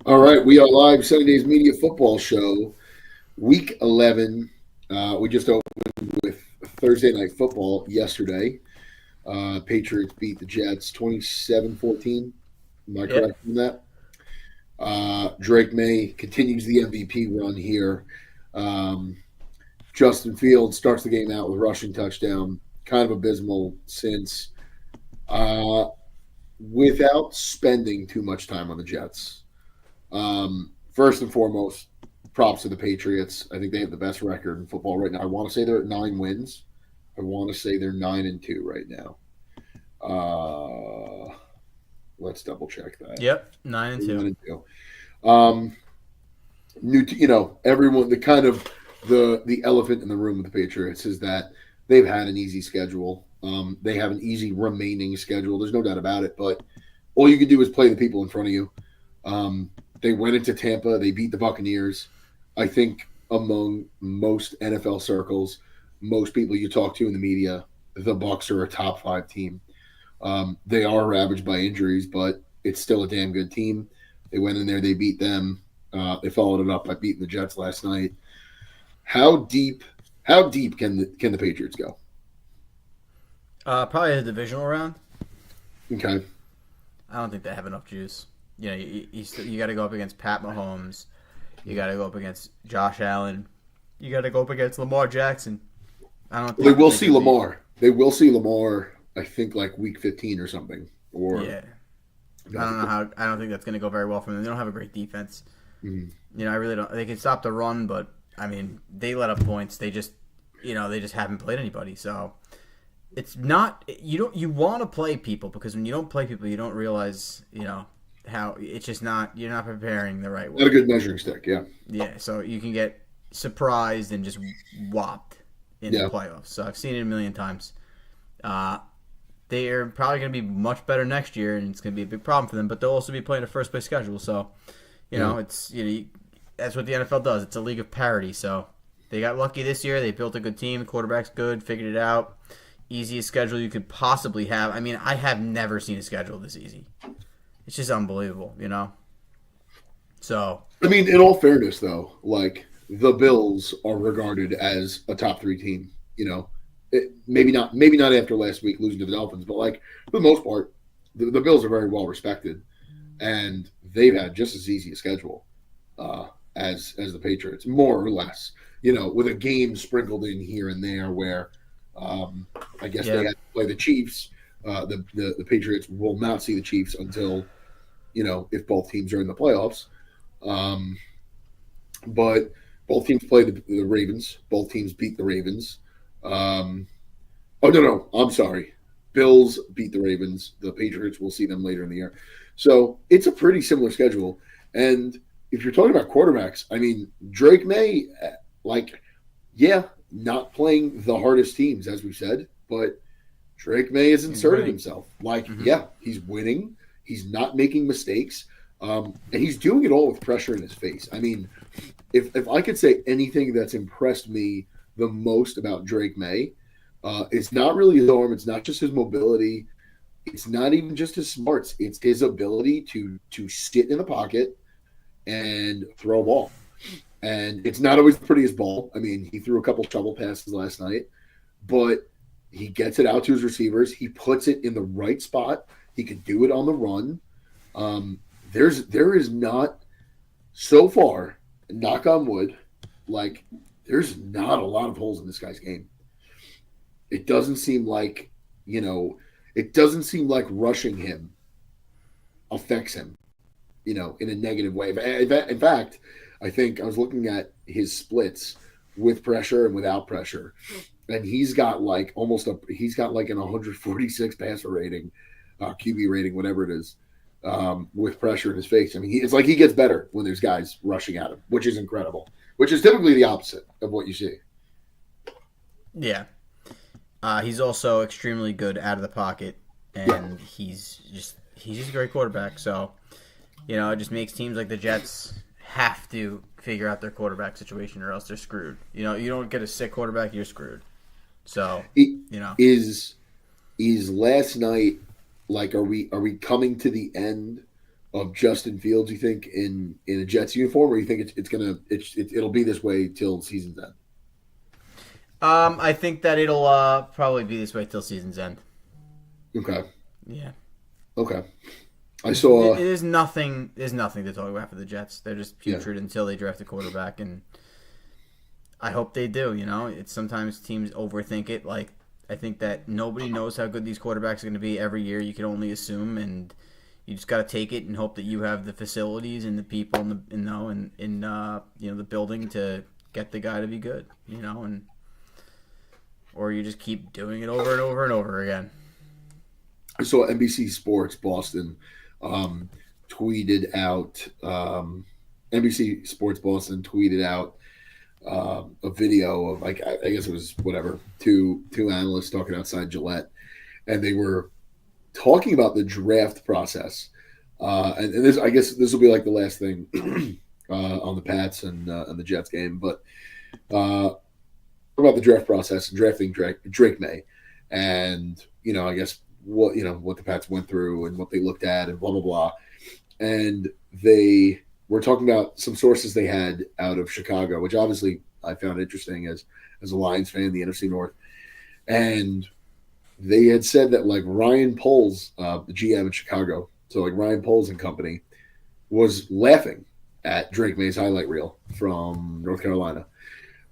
All right, we are live Sunday's Media Football Show, Week 11. We just opened with Thursday Night Football yesterday. Patriots beat the Jets 27-14. Am I Yep. correct in that? Drake May continues the MVP run here. Um, Justin Fields starts the game out with a rushing touchdown. Kind of abysmal since uh, without spending too much time on the Jets. First and foremost, props to the Patriots. I think they have the best record in football right now. I want to say they're at 9 wins. I want to say they're 9-2 right now. Uh, let's double check that. Yep. Nine and They're two. 9-2. Everyone, the kind of the elephant in the room with the Patriots is that they've had an easy schedule. They have an easy remaining schedule. There's no doubt about it. But all you can do is play the people in front of you. Um, they went into Tampa. They beat the Buccaneers. I think among most NFL circles, most people you talk to in the media, the Bucs are a top five team. They are ravaged by injuries, but it's still a damn good team. They went in there. They beat them. They followed it up by beating the Jets last night. How deep? How deep can the Patriots go? Probably a divisional round. Okay. I don't think they have enough juice. You got to go up against Pat Mahomes. You got to go up against Josh Allen. You got to go up against Lamar Jackson. I don't Well, they think will they see can beat. Lamar. They will see Lamar. I think like week 15 or something. Or Yeah. I don't know how. I don't think that's going to go very well for them. They don't have a great defense. I really don't. They can stop the run, but I mean, they let up points. They just haven't played anybody. So it's not. You want to play people because when you don't play people, you don't realize how it's just not. You're not preparing the right not a way. good measuring stick. Yeah. Yeah, so you can get surprised and just whopped in the Yeah. playoffs. So I've seen it a million times. Uh, they are probably going to be much better next year, and it's going to be a big problem for them. But they'll also be playing a first place schedule, so Yeah. that's what the NFL does. It's a league of parity. So they got lucky this year. They built a good team. The quarterback's good. Figured it out. Easiest schedule you could possibly have. I mean, I have never seen a schedule this easy. It's just unbelievable. So I mean, in all fairness, though, like the Bills are regarded as a top three team. Maybe not after last week losing to the Dolphins, but like for the most part, the Bills are very well respected, and they've had just as easy a schedule uh, as the Patriots, more or less. With a game sprinkled in here and there where um, I guess they yeah, had to play the Chiefs. The Patriots will not see the Chiefs until if both teams are in the playoffs. Um, but both teams play the Ravens. Both teams beat the Ravens. Um, oh no, I'm sorry. Bills beat the Ravens. The Patriots will see them later in the year. So it's a pretty similar schedule. And if you're talking about quarterbacks, I mean Drake May, like, yeah, not playing the hardest teams as we said, but Drake May has he's inserted winning. himself. Like, Hmm. yeah, he's winning. He's not making mistakes. And he's doing it all with pressure in his face. I mean, if I could say anything that's impressed me the most about Drake May, it's not really his arm. It's not just his mobility. It's not even just his smarts. It's his ability to sit in the pocket and throw a ball. And it's not always the prettiest ball. I mean, he threw a couple shovel passes last night, but he gets it out to his receivers. He puts it in the right spot. He can do it on the run. Um, there is not so far, knock on wood, like there's not a lot of holes in this guy's game. It doesn't seem like you know, it doesn't seem like rushing him affects him, in a negative way. In fact, I think I was looking at his splits with pressure and without pressure, and he's got like an 146 passer rating, QB rating, whatever it is, with pressure in his face. I mean, it's like he gets better when there's guys rushing at him, which is incredible. Which is typically the opposite of what you see. Yeah. He's also extremely good out of the pocket, Yeah, and he's just a great quarterback. So it just makes teams like the Jets have to figure out their quarterback situation, or else they're screwed. You don't get a sick quarterback, you're screwed. So it you know, is last night. Like, are we coming to the end of Justin Fields, you think, in a Jets uniform, or you think it'll be this way till season's end? I think that it'll probably be this way till season's end. Okay. Yeah. Okay. I saw. There's nothing. There's nothing to talk about for the Jets. They're just putrid until they draft a quarterback, and I hope they do. You know, it's sometimes teams overthink it. Like I think that nobody knows how good these quarterbacks are going to be every year. You can only assume, and you just got to take it and hope that you have the facilities and the people in the building to get the guy to be good. You know, and or you just keep doing it over and over and over again. I saw NBC Sports Boston tweeted out. NBC Sports Boston tweeted out a video of, like, I guess it was whatever, two analysts talking outside Gillette, and they were talking about the draft process. And this, I guess, this will be like the last thing on the Pats and the Jets game, but about the draft process and drafting Drake May, and I guess what the Pats went through and what they looked at and blah blah blah, and they were talking about some sources they had out of Chicago, which obviously I found interesting as a Lions fan, the NFC North, and they had said that, like, Ryan Poles, the GM in Chicago, so like Ryan Poles and company, was laughing at Drake May's highlight reel from North Carolina.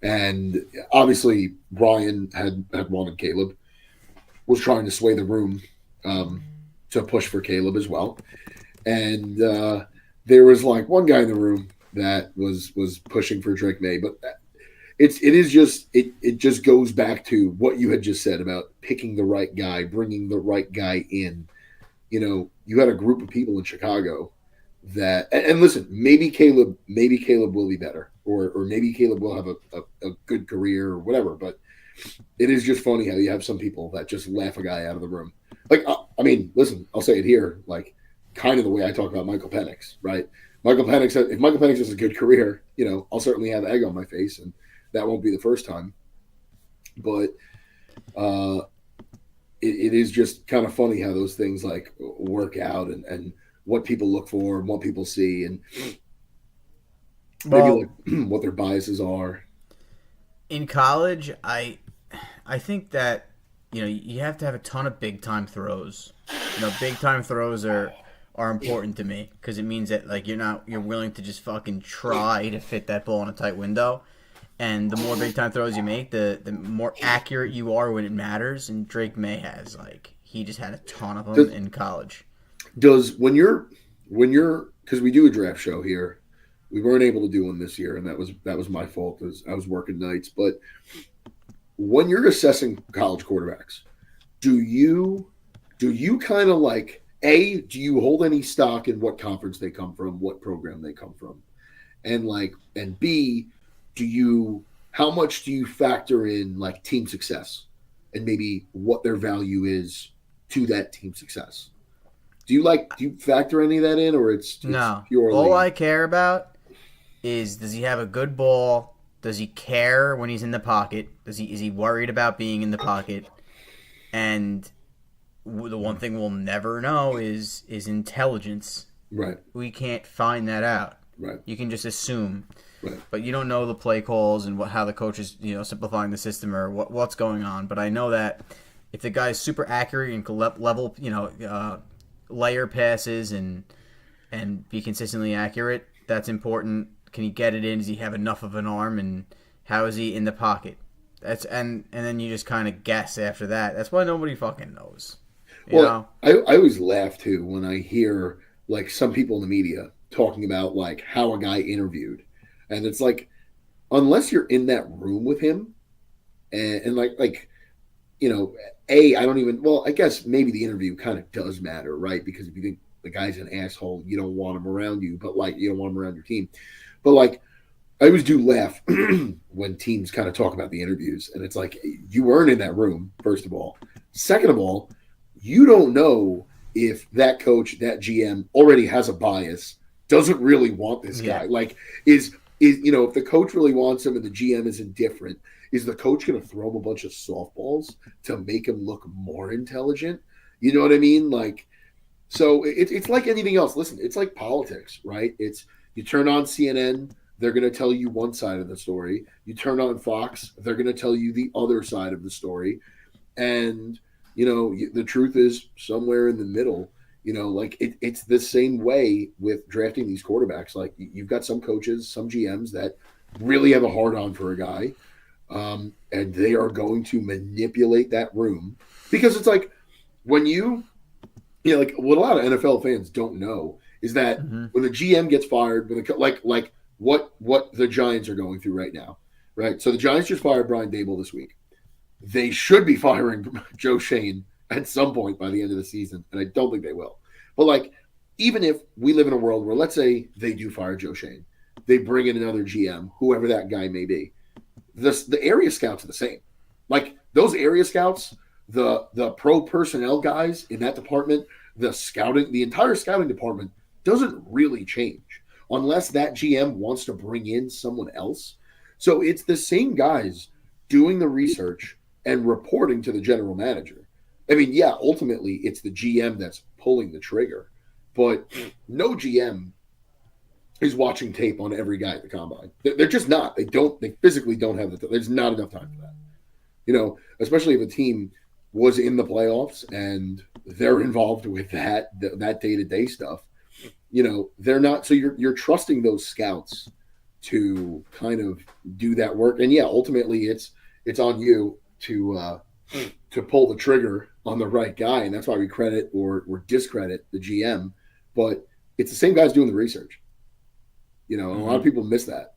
And obviously, Brian had wanted Caleb, was trying to sway the room to push for Caleb as well. And there was like one guy in the room that was pushing for Drake May, but it just goes back to what you had just said about picking the right guy, bringing the right guy in. You had a group of people in Chicago that, and listen, maybe Caleb will be better, or maybe Caleb will have a good career or whatever. But it is just funny how you have some people that just laugh a guy out of the room. Like, I mean, listen, I'll say it here, like, kind of the way I talk about Michael Penix, right? If Michael Penix has a good career, I'll certainly have egg on my face, and that won't be the first time. But it is just kind of funny how those things, like, work out, and what people look for and what people see, and maybe like what their biases are. In college, I think that you have to have a ton of big time throws. Big time throws are important to me because it means that, like, you're willing to just fucking try to fit that ball in a tight window. And the more big time throws you make, the more accurate you are when it matters. And Drake May he just had a ton of them in college. When you're because we do a draft show here, we weren't able to do one this year, and that was my fault because I was working nights. But when you're assessing college quarterbacks, do you kind of like, A, do you hold any stock in what conference they come from, what program they come from, and B, how much do you factor in, like, team success and maybe what their value is to that team success? Do you factor any of that in, or it's no? Purely... All I care about is, does he have a good ball? Does he care when he's in the pocket? Is he worried about being in the pocket? And the one thing we'll never know is intelligence. Right. We can't find that out. Right. You can just assume. Right. But you don't know the play calls and how the coach is, simplifying the system or what's going on. But I know that if the guy's super accurate and can level, layer passes and be consistently accurate, that's important. Can he get it in? Does he have enough of an arm? And how is he in the pocket? And then you just kind of guess after that. That's why nobody fucking knows. You know? I always laugh too when I hear, like, some people in the media talking about, like, how a guy interviewed, and it's like, unless you're in that room with him, and like I don't even. Well, I guess maybe the interview kind of does matter, right? Because if you think the guy's an asshole, you don't want him around you, but, like, you don't want him around your team. But, like, I always do laugh when teams kind of talk about the interviews, and it's like, you weren't in that room, first of all. Second of all, you don't know if that coach, that GM, already has a bias, doesn't really want this guy. Like, is if the coach really wants him and the GM is indifferent, is the coach going to throw him a bunch of softballs to make him look more intelligent? You know what I mean? Like, So it's like anything else. Listen, it's like politics, right? It's you turn on CNN, they're going to tell you one side of the story. You turn on Fox, they're going to tell you the other side of the story. And the truth is somewhere in the middle. Like it's the same way with drafting these quarterbacks. Like you've got some coaches, some GMs that really have a hard on for a guy, and they are going to manipulate that room because it's like when like what a lot of NFL fans don't know is that when the GM gets fired, when like what the Giants are going through right now, right? So the Giants just fired Brian Dable this week. They should be firing Joe Shane at some point by the end of the season, and I don't think they will. But like, even if we live in a world where, let's say, they do fire Joe Shane, they bring in another GM, whoever that guy may be. The area scouts are the same. Like those area scouts, the pro personnel guys in that department, the entire scouting department doesn't really change unless that GM wants to bring in someone else. So it's the same guys doing the research and reporting to the general manager. I mean, yeah, ultimately it's the GM that's pulling the trigger, but no GM is watching tape on every guy at the combine. They're just not. They physically don't have there's not enough time for that. Especially if a team was in the playoffs and they're involved with that day-to-day stuff. They're not. So you're trusting those scouts to kind of do that work. And yeah, ultimately it's on you to pull the trigger on the right guy. And that's why we credit or discredit the GM, but it's the same guys doing the research. A lot of people miss that.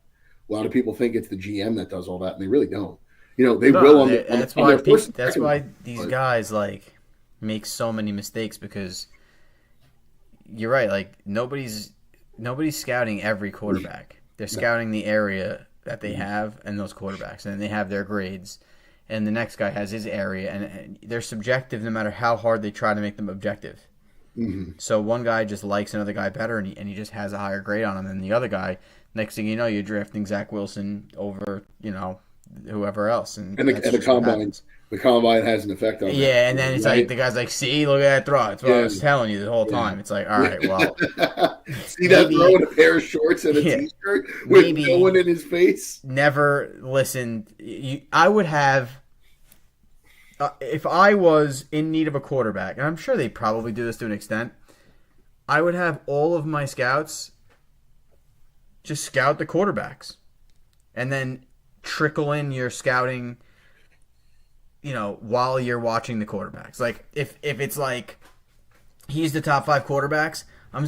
A lot of people think it's the GM that does all that, and they really don't. They will. That's why these guys like make so many mistakes because you're right. Like nobody's scouting every quarterback. They're scouting the area that they have and those quarterbacks, and they have their grades. And the next guy has his area, and they're subjective no matter how hard they try to make them objective. Mm-hmm. So one guy just likes another guy better, and he just has a higher grade on him than the other guy. Next thing you know, you're drafting Zach Wilson over whoever else, and the combine has an effect on that. Yeah, and then it's right? Like the guy's like, "See, look at that throw." That's what I was telling you the whole time. It's like, all right, well, see that throw in a pair of shorts and a t-shirt with no one in his face. Never listened. I would have. If I was in need of a quarterback, and I'm sure they probably do this to an extent, I would have all of my scouts just scout the quarterbacks and then trickle in your scouting, while you're watching the quarterbacks. Like, if it's like he's the top 5 quarterbacks,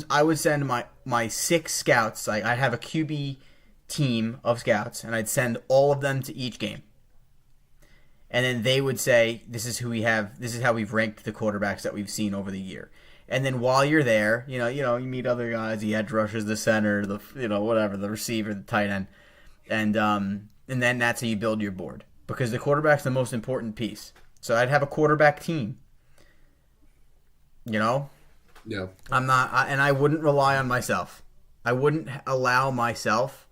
I would send my 6 scouts. Like, I'd have a QB team of scouts, and I'd send all of them to each game. And then they would say, this is who we have. This is how we've ranked the quarterbacks that we've seen over the year. And then while you're there, you meet other guys. The edge rushers, the center, the whatever, the receiver, the tight end, and then that's how you build your board because the quarterback's the most important piece. So I'd have a quarterback team. Yeah. I'm not, and I wouldn't rely on myself. I wouldn't allow myself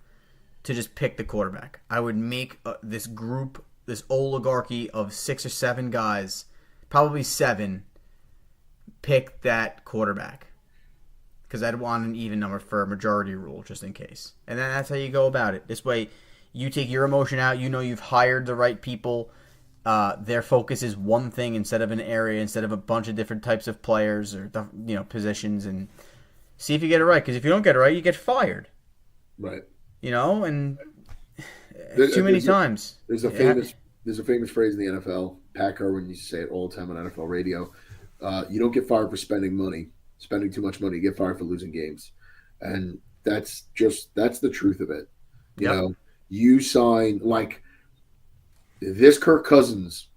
to just pick the quarterback. I would make this group. This oligarchy of 6 or 7 guys, probably 7, pick that quarterback. Because I'd want an even number for a majority rule, just in case. And then that's how you go about it. This way, you take your emotion out. You've hired the right people. Their focus is one thing instead of an area, instead of a bunch of different types of players or positions. And see if you get it right. Because if you don't get it right, you get fired. Right. And too many times. There's a famous phrase in the NFL. Pat Kerwin used to say it all the time on NFL radio. You don't get fired for spending too much money. You get fired for losing games, and that's the truth of it. You sign like this Kirk Cousins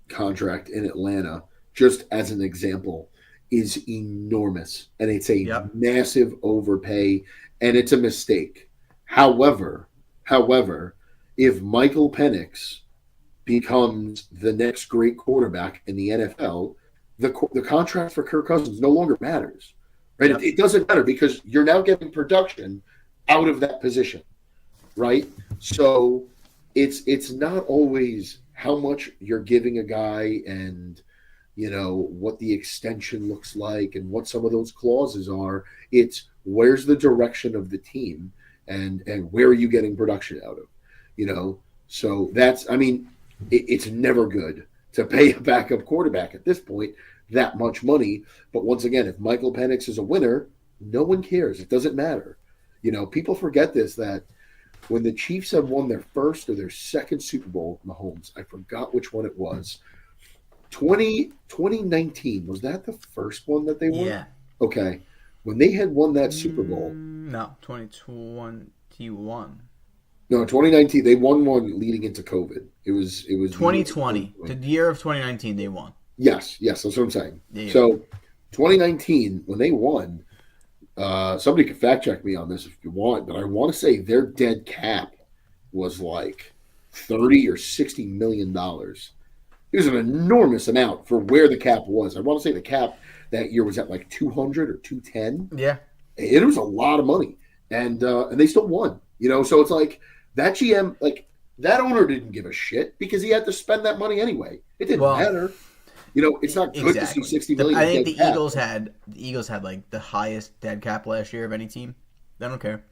contract in Atlanta, just as an example, is enormous, and it's a massive overpay, and it's a mistake. However, if Michael Penix becomes the next great quarterback in the NFL, the contract for Kirk Cousins no longer matters, right? Yep. It doesn't matter because you're now getting production out of that position, right? So it's not always how much you're giving a guy and what the extension looks like and what some of those clauses are. It's where's the direction of the team and where are you getting production out of. So that's, I mean, it's never good to pay a backup quarterback at this point that much money. But once again, if Michael Penix is a winner, no one cares. It doesn't matter. People forget this, that when the Chiefs had won their first or their second Super Bowl, Mahomes, I forgot which one it was. 2019, was that the first one that they won? Yeah. Okay. When they had won that Super Bowl. No, 2021. No, 2019. They won one leading into COVID. It was 2020. The year of 2019 they won. Yes, that's what I'm saying. Yeah. So 2019, when they won, somebody could fact check me on this if you want, but I want to say their dead cap was like $30 or $60 million. It was an enormous amount for where the cap was. I want to say the cap that year was at like 200 or 210. Yeah. It was a lot of money. And they still won. So it's like that GM, like that owner didn't give a shit because he had to spend that money anyway. It didn't matter. It's not good to see $60 million. I think the Eagles had like the highest dead cap last year of any team. I don't care.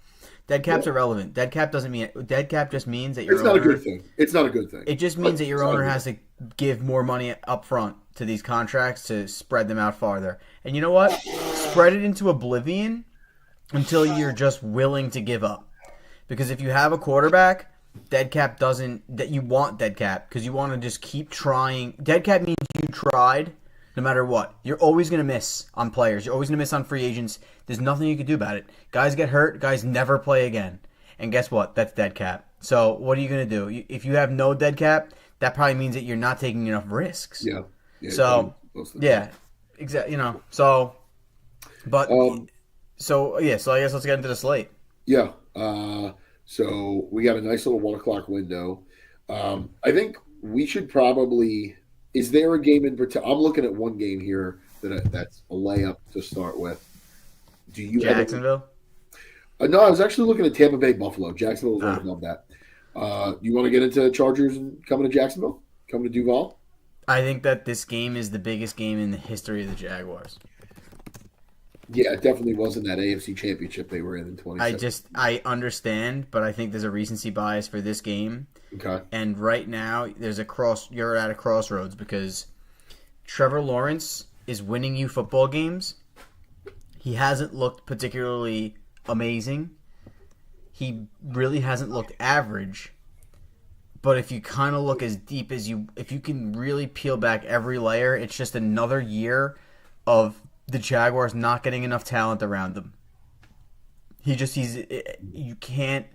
Dead cap's irrelevant. Dead cap just means that your owner. It's not a good thing. It's not a good thing. It just means that your owner has to give more money up front to these contracts to spread them out farther. And you know what? Spread it into oblivion until you're just willing to give up. Because if you have a quarterback, dead cap doesn't that you want dead cap because you want to just keep trying. Dead cap means you tried no matter what. You're always going to miss on players. You're always going to miss on free agents. There's nothing you can do about it. Guys get hurt. Guys never play again. And guess what? That's dead cap. So what are you going to do? If you have no dead cap, that probably means that you're not taking enough risks. Yeah. So, yeah. Exactly. So, but, so I guess let's get into the slate. Yeah. So we got a nice little 1 o'clock window. I think we should probably. Is there a game in particular? I'm looking at one game here that's a layup to start with. Do you Jacksonville? No, I was actually looking at Tampa Bay Buffalo. Jacksonville was right above that. You want to get into Chargers and coming to Jacksonville? Coming to Duval? I think that this game is the biggest game in the history of the Jaguars. Yeah, it definitely wasn't that AFC Championship they were in 2017. I understand, but I think there's a recency bias for this game. Okay. And right now, you're at a crossroads because Trevor Lawrence is winning you football games. He hasn't looked particularly amazing. He really hasn't looked average. But if you kind of look as deep as if you can really peel back every layer, it's just another year of the Jaguars not getting enough talent around them. You can't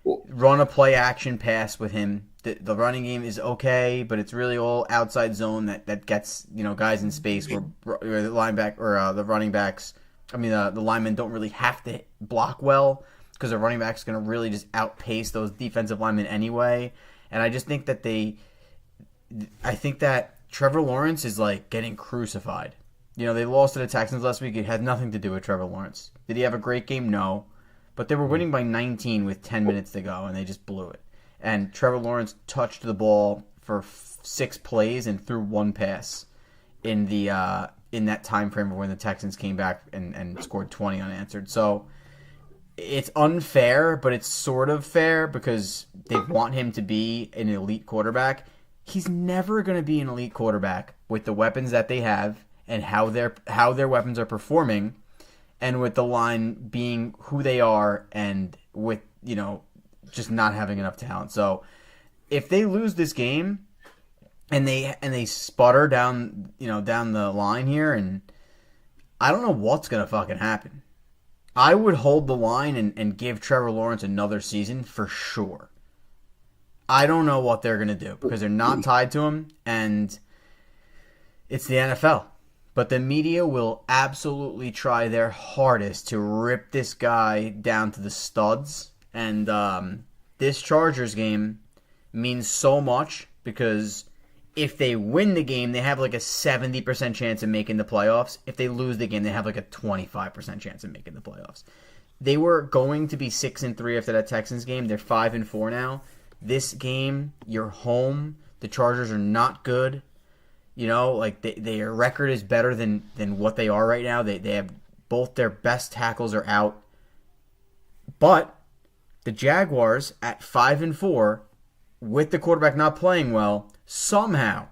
run a play action pass with him. The running game is okay, but it's really all outside zone that gets guys in space where the linebacker or the running backs. I mean the linemen don't really have to block well because the running back's going to really just outpace those defensive linemen anyway. And I just think that I think that Trevor Lawrence is like getting crucified. They lost to the Texans last week. It had nothing to do with Trevor Lawrence. Did he have a great game? No. But they were winning by 19 with 10 minutes to go, and they just blew it. And Trevor Lawrence touched the ball for 6 plays and threw 1 pass in that time frame when the Texans came back and scored 20 unanswered. So it's unfair, but it's sort of fair because they want him to be an elite quarterback. He's never going to be an elite quarterback with the weapons that they have and how their weapons are performing, and with the line being who they are, and with just not having enough talent. So if they lose this game and they sputter down the line here, and I don't know what's gonna fucking happen. I would hold the line and give Trevor Lawrence another season for sure. I don't know what they're gonna do because they're not tied to him, and it's the NFL. But the media will absolutely try their hardest to rip this guy down to the studs. And this Chargers game means so much because if they win the game, they have like a 70% chance of making the playoffs. If they lose the game, they have like a 25% chance of making the playoffs. They were going to be 6-3 after that Texans game. They're 5-4 now. This game, you're home. The Chargers are not good. You know, like their record is better than what they are right now. They have both their best tackles are out, but the Jaguars at 5-4, with the quarterback not playing well, somehow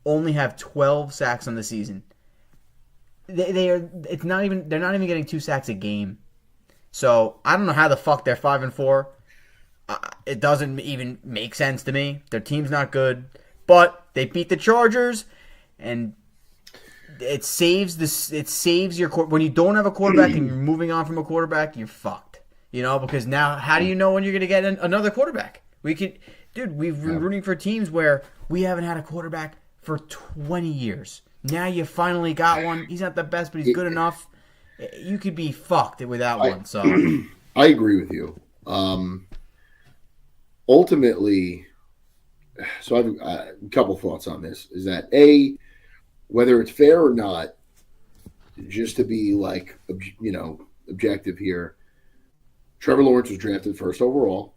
only have 12 sacks on the season. They're not even getting 2 sacks a game. So I don't know how the fuck they're 5-4. It doesn't even make sense to me. Their team's not good, but they beat the Chargers, and it saves your when you don't have a quarterback and you're moving on from a quarterback, you're fucked. You know, because now how do you know when you're going to get another quarterback? We've been rooting for teams where we haven't had a quarterback for 20 years. Now you finally got one. He's not the best, but he's good enough. You could be fucked without one. So I agree with you. Ultimately, so I've a couple thoughts on this. Is that whether it's fair or not, just to be like, objective here, Trevor Lawrence was drafted first overall.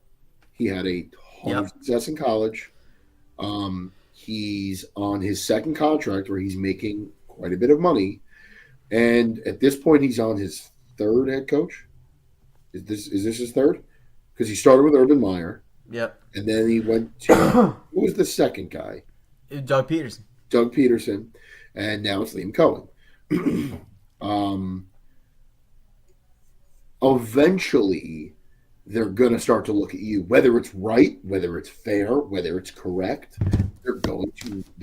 He had a ton of success in college. He's on his second contract where he's making quite a bit of money. And at this point, he's on his third head coach. Is this his third? Because he started with Urban Meyer. Yep. And then he went to who was the second guy? Doug Peterson. And now it's Liam Cohen. Eventually, they're going to start to look at you, whether it's right, whether it's fair, whether it's correct. They're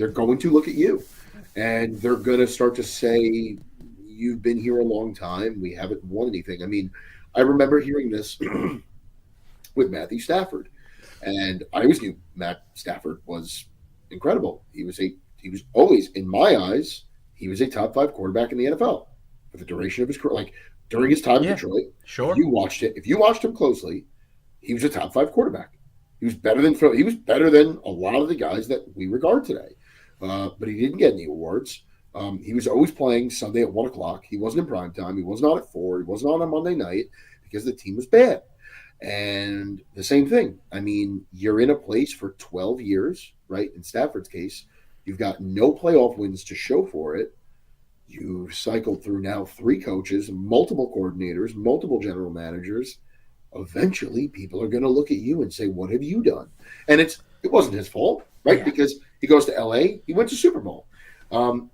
going to look at you, and they're going to start to say, "You've been here a long time. We haven't won anything." I mean, I remember hearing this with Matthew Stafford, and I always knew Matt Stafford was incredible. He was always, in my eyes, he was a top 5 quarterback in the NFL for the duration of his career. Like during his time in Detroit, sure. If you watched him closely, he was a top 5 quarterback. He was better than a lot of the guys that we regard today. But he didn't get any awards. He was always playing Sunday at 1:00. He wasn't in prime time. He wasn't on at 4. He wasn't on Monday night because the team was bad. And the same thing. I mean, you're in a place for 12 years, right? In Stafford's case, you've got no playoff wins to show for it. You've cycled through now 3 coaches, multiple coordinators, multiple general managers. Eventually, people are going to look at you and say, "What have you done?" And it wasn't his fault, right? Yeah. Because he goes to LA, he went to Super Bowl.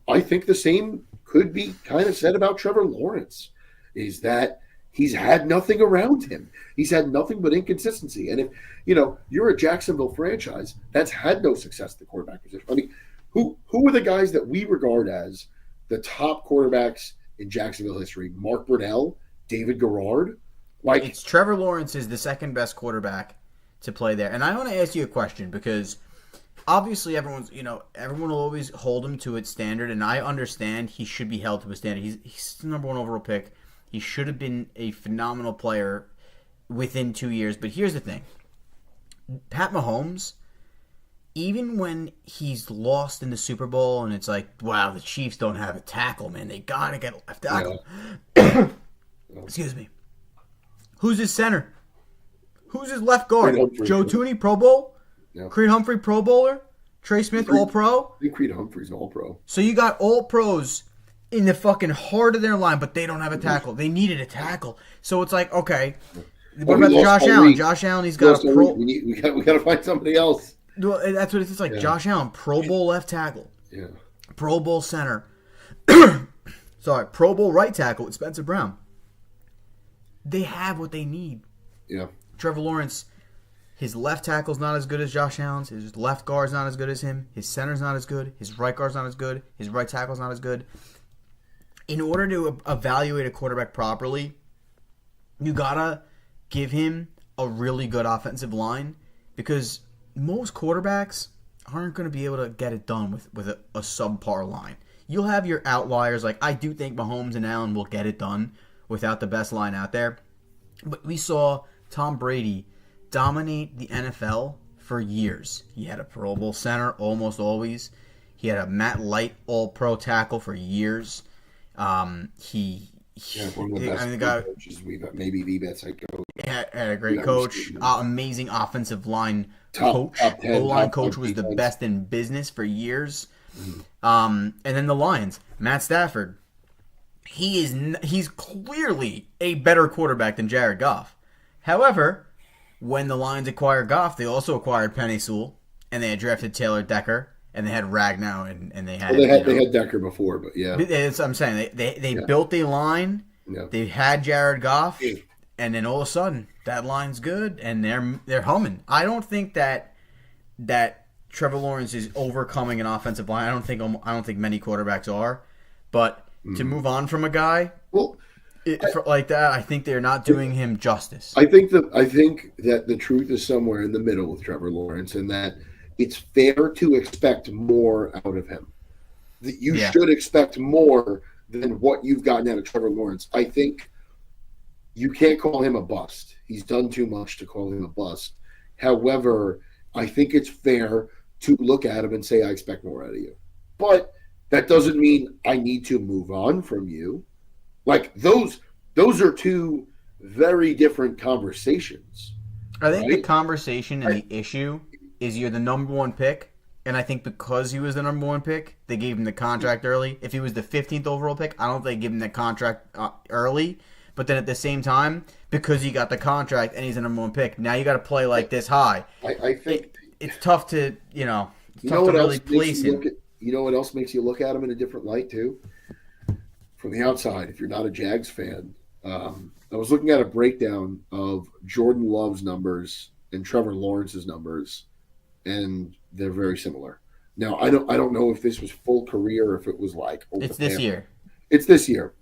I think the same could be kind of said about Trevor Lawrence, is that he's had nothing around him. He's had nothing but inconsistency. And if you're a Jacksonville franchise that's had no success at the quarterback position, I mean, who are the guys that we regard as the top quarterbacks in Jacksonville history? Mark Brunell, David Garrard. Like, it's Trevor Lawrence is the second best quarterback to play there. And I want to ask you a question because obviously everyone will always hold him to its standard, and I understand he should be held to a standard. He's the number 1 overall pick. He should have been a phenomenal player within 2 years. But here's the thing. Pat Mahomes, even when he's lost in the Super Bowl and it's like, wow, the Chiefs don't have a tackle, man. They got to get a left tackle. Yeah. Excuse me. Who's his center? Who's his left guard? Joe Tooney, Pro Bowl? Yeah. Creed Humphrey, Pro Bowler? Trey Smith, All-Pro? I think Creed Humphrey's an All-Pro. So you got All-Pros in the fucking heart of their line, but they don't have a tackle. They needed a tackle. So it's like, okay, what about Josh Allen? Josh Allen, he's got a pro. We got to find somebody else. Well, that's what it's like. Yeah. Josh Allen, Pro Bowl left tackle. Yeah. Pro Bowl center. Sorry, Pro Bowl right tackle with Spencer Brown. They have what they need. Yeah. Trevor Lawrence, his left tackle's not as good as Josh Allen's. His left guard's not as good as him. His center's not as good. His right guard's not as good. His right tackle's not as good. In order to evaluate a quarterback properly, you gotta give him a really good offensive line because most quarterbacks aren't going to be able to get it done with a subpar line. You'll have your outliers. Like, I do think Mahomes and Allen will get it done without the best line out there. But we saw Tom Brady dominate the NFL for years. He had a Pro Bowl center almost always. He had a Matt Light All-Pro tackle for years. One of the best coaches maybe the best head coach. Had a great coach, amazing offensive line coach. O-line coach was the best in business for years. And then the Lions, Matt Stafford. He's clearly a better quarterback than Jared Goff. However, when the Lions acquired Goff, they also acquired Penei Sewell, and they had drafted Taylor Decker, and they had Ragnow, and they had they had Decker before, but yeah, that's what I'm saying. They Yeah. built a line. Yeah. They had Jared Goff, Yeah. and then all of a sudden that line's good, and they're humming. I don't think that Trevor Lawrence is overcoming an offensive line. I don't think many quarterbacks are, but to move on from a guy well, like that, I think they're not doing him justice. I think that the truth is somewhere in the middle with Trevor Lawrence, and that it's fair to expect more out of him. That you Yeah. should expect more than what you've gotten out of Trevor Lawrence. I think you can't call him a bust. He's done too much to call him a bust. However, I think it's fair to look at him and say, I expect more out of you. But that doesn't mean I need to move on from you. Like those are two very different conversations. I think the right? conversation and the issue is you're the number one pick, and I think because he was the number one pick, they gave him the contract early. If he was the 15th overall pick, I don't think they give him the contract early. But then at the same time, because he got the contract and he's the number one pick, now you got to play like this high. I think It's tough to, it's you tough know to what really else makes place you him. look at, you know what else makes you look at him in a different light too? From the outside, if you're not a Jags fan, I was looking at a breakdown of Jordan Love's numbers and Trevor Lawrence's numbers, and they're very similar. Now, I don't know if this was full career or if it was like It's this year. It's this year.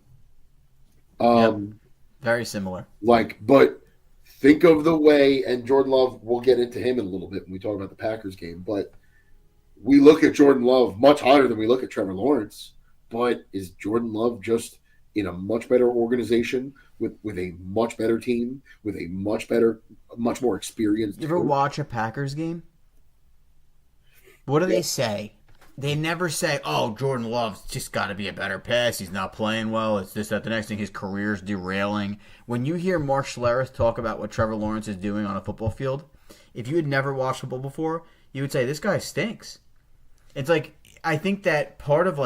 Very similar. But think of the way, and Jordan Love, we'll get into him in a little bit when we talk about the Packers game, but we look at Jordan Love much higher than we look at Trevor Lawrence. But is Jordan Love just in a much better organization with a much better team, with a much more experienced You ever coach? watch a Packers game? What do they say? They never say, "Oh, Jordan Love's just got to be a better pass. He's not playing well. It's this, that, the next thing. His career's derailing." When you hear Mark Schlereth talk about what Trevor Lawrence is doing on a football field, if you had never watched football before, you would say, "This guy stinks." It's like, I think that part of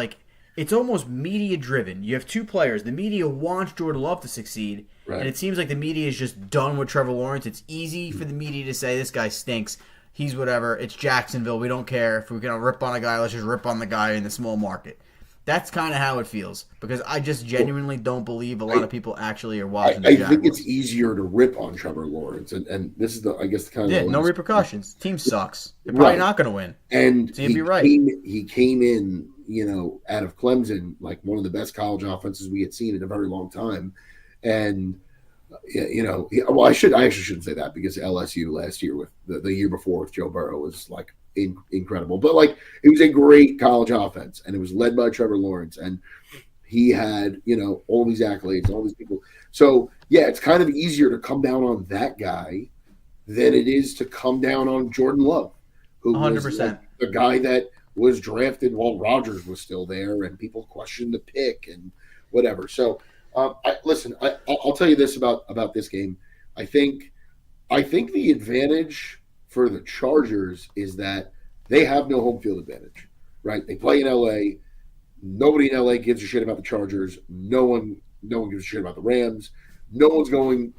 it's almost media driven. You have two players. The media wants Jordan Love to succeed, Right. and it seems like the media is just done with Trevor Lawrence. It's easy for the media to say, "This guy stinks. He's whatever. It's Jacksonville. We don't care. If we're going to rip on a guy, let's just rip on the guy in the small market." That's kind of how it feels, because I just genuinely don't believe a lot of people actually are watching the I Jaguars. think it's easier to rip on Trevor Lawrence, and this is I guess the kind of Yeah, the no last- repercussions. Team sucks. They're probably Right. not going to win. And So you'd be right. He came in, out of Clemson, like one of the best college offenses we had seen in a very long time. And, well, I actually shouldn't say that, because LSU last year with the year before with Joe Burrow was like incredible. But it was a great college offense, and it was led by Trevor Lawrence. And he had, all these accolades, all these people. So, yeah, it's kind of easier to come down on that guy than it is to come down on Jordan Love, who 100%. was the guy that was drafted while Rodgers was still there, and people questioned the pick and whatever. So, I'll tell you this about this game. I think the advantage for the Chargers is that they have no home field advantage, right? They play in LA. Nobody in LA gives a shit about the Chargers. No one gives a shit about the Rams. No one's going.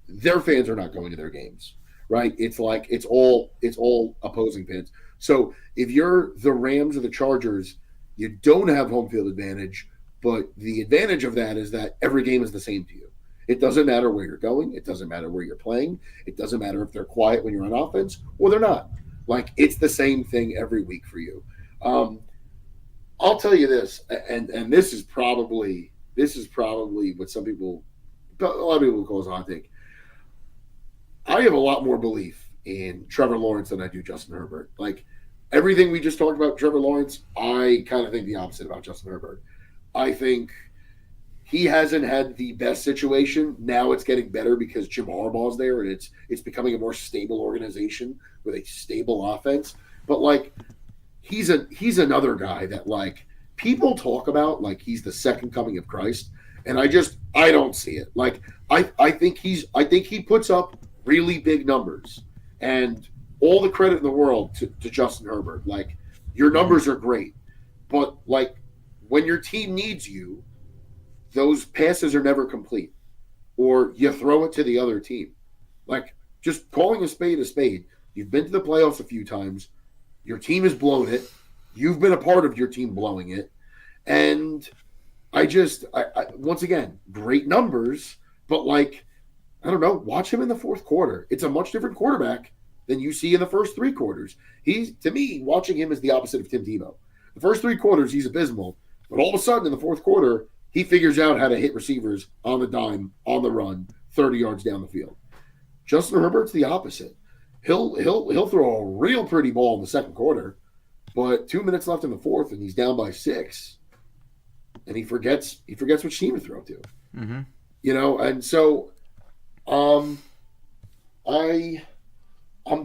Their fans are not going to their games, right? It's all opposing fans. So if you're the Rams or the Chargers, you don't have home field advantage, but the advantage of that is that every game is the same to you. It doesn't matter where you're going. It doesn't matter where you're playing. It doesn't matter if they're quiet when you're on offense or they're not. It's the same thing every week for you. I'll tell you this, and this is probably what a lot of people call a hot take. I have a lot more belief in Trevor Lawrence than I do Justin Herbert. Everything we just talked about Trevor Lawrence, I kind of think the opposite about Justin Herbert. I think he hasn't had the best situation. Now it's getting better because Jim Harbaugh's there, and it's becoming a more stable organization with a stable offense. But he's another guy that people talk about like he's the second coming of Christ, and I don't see it. I think he puts up really big numbers, and all the credit in the world to Justin Herbert. Your numbers are great. but like when your team needs you, those passes are never complete, or you throw it to the other team. Like just calling a spade a spade. You've been to the playoffs a few times. Your team has blown it. You've been a part of your team blowing it, and I once again, great numbers, but like, I don't know, watch him in the fourth quarter. It's a much different quarterback than you see in the first three quarters. He's, to me, watching him is the opposite of Tim Tebow. The first three quarters, he's abysmal, but all of a sudden in the fourth quarter, he figures out how to hit receivers on the dime, on the run, 30 yards down the field. Justin Herbert's the opposite. He'll throw a real pretty ball in the second quarter, but 2 minutes left in the fourth, and he's down by 6. And he forgets which team to throw to. Mm-hmm. You know, and so I'm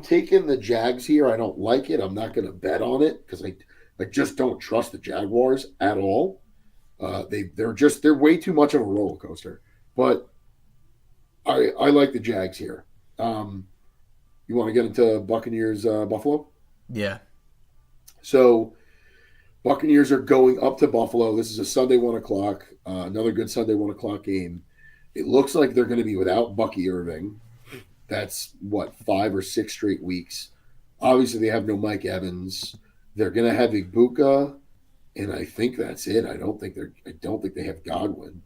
taking the Jags here. I don't like it. I'm not going to bet on it because I just don't trust the Jaguars at all. They're way too much of a roller coaster. But I like the Jags here. You want to get into Buccaneers Buffalo? Yeah. So Buccaneers are going up to Buffalo. This is a Sunday 1:00. Another good Sunday 1:00 game. It looks like they're going to be without Bucky Irving. That's 5 or 6 straight weeks. Obviously, they have no Mike Evans. They're going to have Ibuka, and I think that's it. I don't think they have Godwin.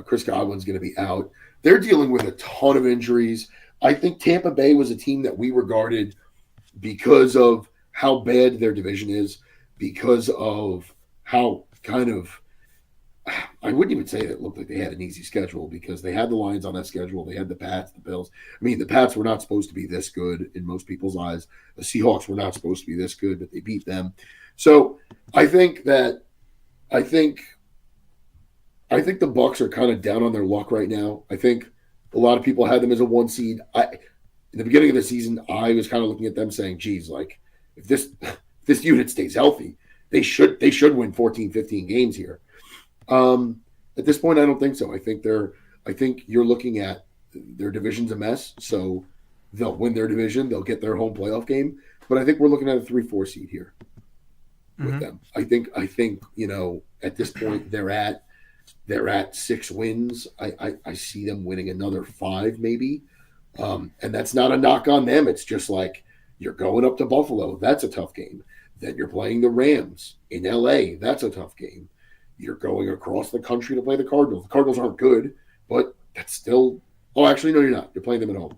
Chris Godwin's going to be out. They're dealing with a ton of injuries. I think Tampa Bay was a team that we regarded because of how bad their division is, because of how kind of, I wouldn't even say that it looked like they had an easy schedule because they had the Lions on that schedule. They had the Pats, the Bills. I mean, the Pats were not supposed to be this good in most people's eyes. The Seahawks were not supposed to be this good, but they beat them. So I think the Bucs are kind of down on their luck right now. I think a lot of people had them as a 1 seed. In the beginning of the season, I was kind of looking at them saying, geez, like if this unit stays healthy, they should win 14, 15 games here. At this point, I don't think so. I think you're looking at their division's a mess, so they'll win their division. They'll get their home playoff game. But I think we're looking at a 3-4 seed here with them. I think, at this point they're at 6 wins. I see them winning another 5 maybe. And that's not a knock on them. It's just like you're going up to Buffalo. That's a tough game. Then you're playing the Rams in LA. That's a tough game. You're going across the country to play the Cardinals. The Cardinals aren't good, but that's still – oh, actually, no, you're not. You're playing them at home.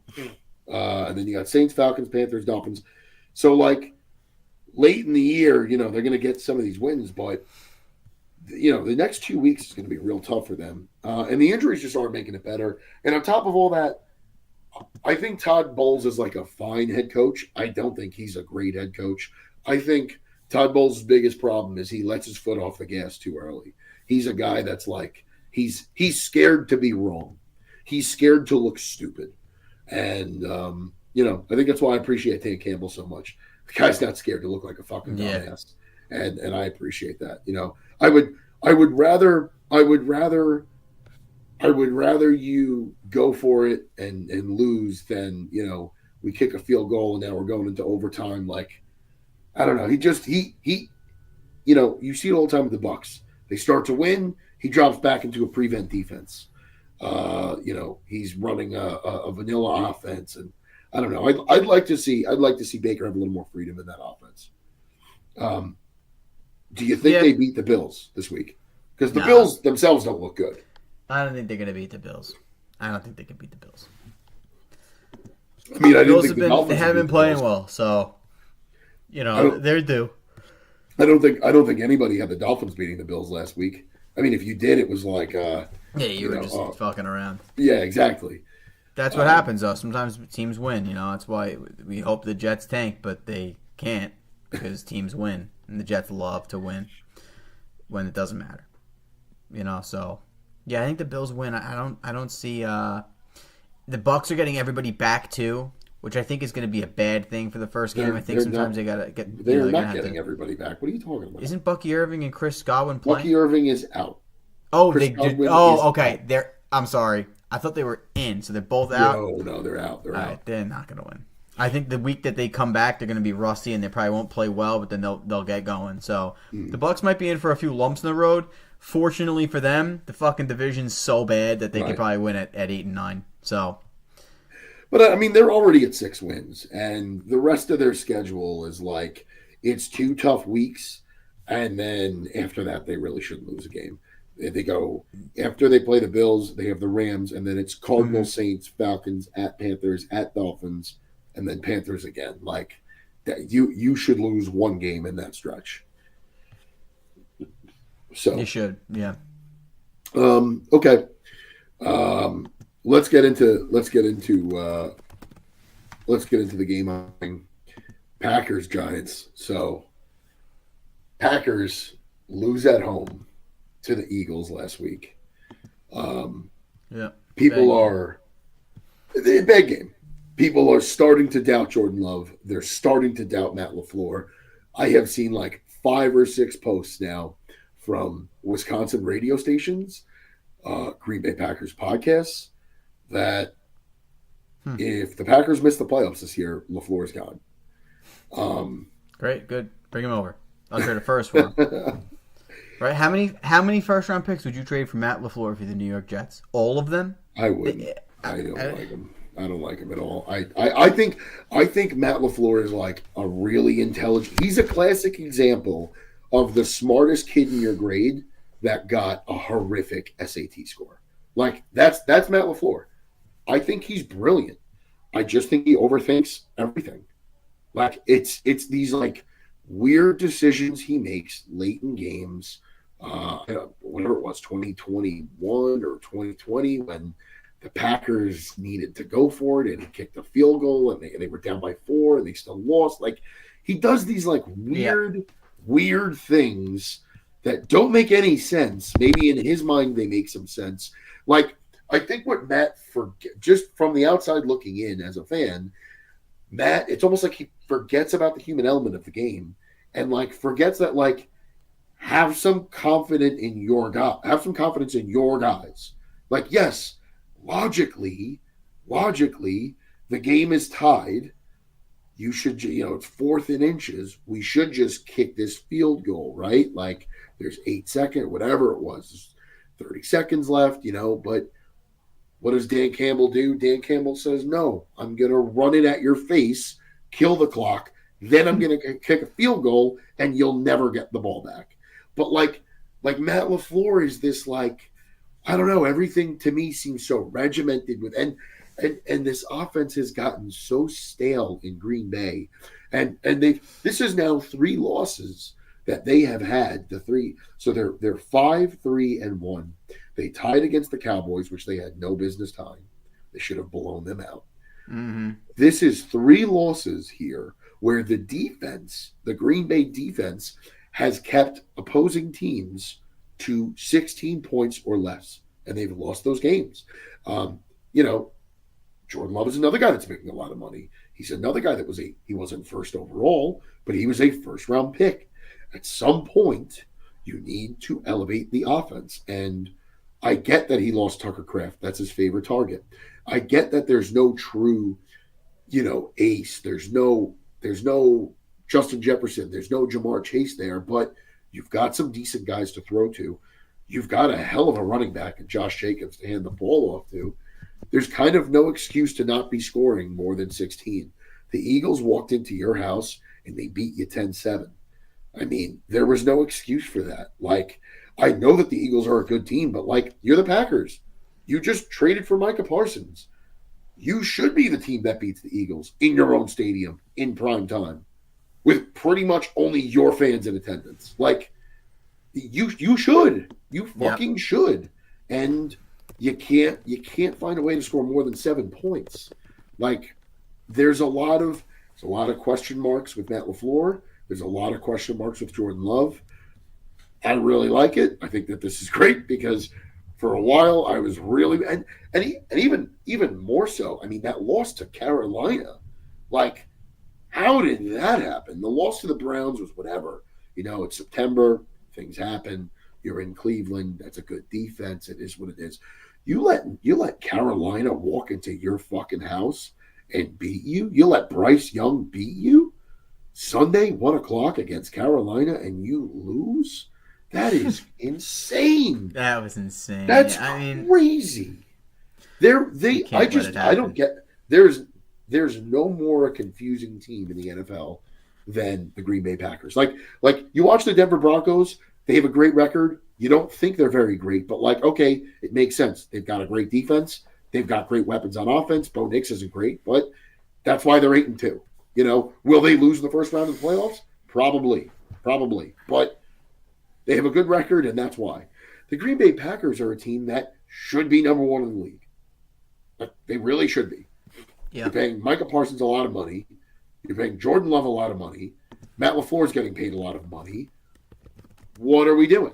And then you got Saints, Falcons, Panthers, Dolphins. So, like, late in the year, they're going to get some of these wins, but, the next 2 weeks is going to be real tough for them. And the injuries just aren't making it better. And on top of all that, I think Todd Bowles is like a fine head coach. I don't think he's a great head coach. I think Todd Bowles' biggest problem is he lets his foot off the gas too early. He's a guy that's like he's scared to be wrong. He's scared to look stupid. And I think that's why I appreciate Dan Campbell so much. The guy's not scared to look like a fucking dumbass. And I appreciate that. I would rather you go for it and lose than, we kick a field goal and now we're going into overtime. Like, I don't know. You see it all the time with the Bucs. They start to win. He drops back into a prevent defense. He's running a vanilla offense. And I don't know. I'd like to see Baker have a little more freedom in that offense. Do you think they beat the Bills this week? Because the Bills themselves don't look good. I don't think they're going to beat the Bills. I don't think they can beat the Bills. I mean, I didn't think the Dolphins they haven't been playing well, so they're due. I don't think anybody had the Dolphins beating the Bills last week. I mean, if you did, it was like you were just fucking around. Yeah, exactly. That's what happens, though. Sometimes teams win. That's why we hope the Jets tank, but they can't because teams win, and the Jets love to win when it doesn't matter. So. Yeah, I think the Bills win. I don't see the Bucs are getting everybody back too, which I think is going to be a bad thing for the first game. I think sometimes they got to get. They're not getting everybody back. What are you talking about? Isn't Bucky Irving and Chris Godwin playing? Bucky Irving is out. Oh, okay. I'm sorry. I thought they were in, so they're both out. No, they're out. They're out. They're not going to win. I think the week that they come back, they're going to be rusty and they probably won't play well, but then they'll get going. So the Bucks might be in for a few lumps in the road. Fortunately for them, the fucking division's so bad that they could probably win at 8-9. So, but I mean, they're already at 6 wins, and the rest of their schedule is like it's 2 tough weeks, and then after that, they really shouldn't lose a game. They go after they play the Bills, they have the Rams, and then it's Cardinals, Saints, Falcons, at Panthers, at Dolphins, and then Panthers again. Like that, you should lose one game in that stretch. So you should, yeah. Okay. Let's get into the game. Packers Giants. So Packers lose at home to the Eagles last week. People are bad game. People are starting to doubt Jordan Love. They're starting to doubt Matt LaFleur. I have seen like 5 or 6 posts now from Wisconsin radio stations, Green Bay Packers podcasts, that if the Packers miss the playoffs this year, LaFleur's gone. Great, good. Bring him over. I'll trade a first for him. Right? How many first round picks would you trade for Matt LaFleur for the New York Jets? All of them? I wouldn't. I don't like him. I don't like him at all. I think Matt LaFleur is like a really intelligent. He's a classic example of the smartest kid in your grade that got a horrific SAT score. Like that's Matt LaFleur. I think he's brilliant. I just think he overthinks everything. Like it's these like weird decisions he makes late in games. Whatever it was, 2021 or 2020, when the Packers needed to go for it and he kicked a field goal and they were down by 4 and they still lost. Like he does these like weird things that don't make any sense. Maybe in his mind they make some sense. Like I think what Matt just from the outside looking in as a fan, Matt, it's almost like he forgets about the human element of the game and like forgets that like have some confidence in your guys. Like yes, logically, the game is tied. You should, it's 4th and inches. We should just kick this field goal, right? Like there's 8 seconds, whatever it was, 30 seconds left, but what does Dan Campbell do? Dan Campbell says, no, I'm going to run it at your face, kill the clock, then I'm going to kick a field goal, and you'll never get the ball back. But like Matt LaFleur is this like, I don't know, everything to me seems so regimented with, and this offense has gotten so stale in Green Bay. And this is now 3 losses that they have had, the 3. So they're 5-3-1. They tied against the Cowboys, which they had no business tying. They should have blown them out. Mm-hmm. This is 3 losses here where the defense, the Green Bay defense, has kept opposing teams to 16 points or less, and they've lost those games. Jordan Love is another guy that's making a lot of money. He's another guy that he wasn't first overall, but he was a first-round pick. At some point, you need to elevate the offense, and I get that he lost Tucker Kraft. That's his favorite target. I get that there's no true, ace. There's no Justin Jefferson. There's no Jamar Chase there, but you've got some decent guys to throw to. You've got a hell of a running back in Josh Jacobs to hand the ball off to. There's kind of no excuse to not be scoring more than 16. The Eagles walked into your house and they beat you 10-7. I mean, there was no excuse for that. Like, I know that the Eagles are a good team, but like, you're the Packers. You just traded for Micah Parsons. You should be the team that beats the Eagles in your own stadium in prime time with pretty much only your fans in attendance. Like, you should. You fucking should. And you can't find a way to score more than 7 points. Like, there's a lot of question marks with Matt LaFleur. There's a lot of question marks with Jordan Love. I really like it. I think that this is great because for a while I was really and even more so. I mean, that loss to Carolina, like, how did that happen? The loss to the Browns was whatever. It's September. Things happen. You're in Cleveland. That's a good defense. It is what it is. You let Carolina walk into your fucking house and beat you? You let Bryce Young beat you? Sunday, 1 o'clock against Carolina, and you lose? That is insane. That was insane. That's I mean, crazy. you can't let it I don't happen. get there's no more confusing team in the NFL than the Green Bay Packers. Like you watch the Denver Broncos, they have a great record. You don't think they're very great, but like, okay, it makes sense. They've got a great defense. They've got great weapons on offense. Bo Nix isn't great, but that's why they're 8-2. Will they lose in the first round of the playoffs? Probably. Probably. But they have a good record, and that's why. The Green Bay Packers are a team that should be number one in the league. They really should be. Yeah. You're paying Micah Parsons a lot of money. You're paying Jordan Love a lot of money. Matt LaFleur is getting paid a lot of money. What are we doing?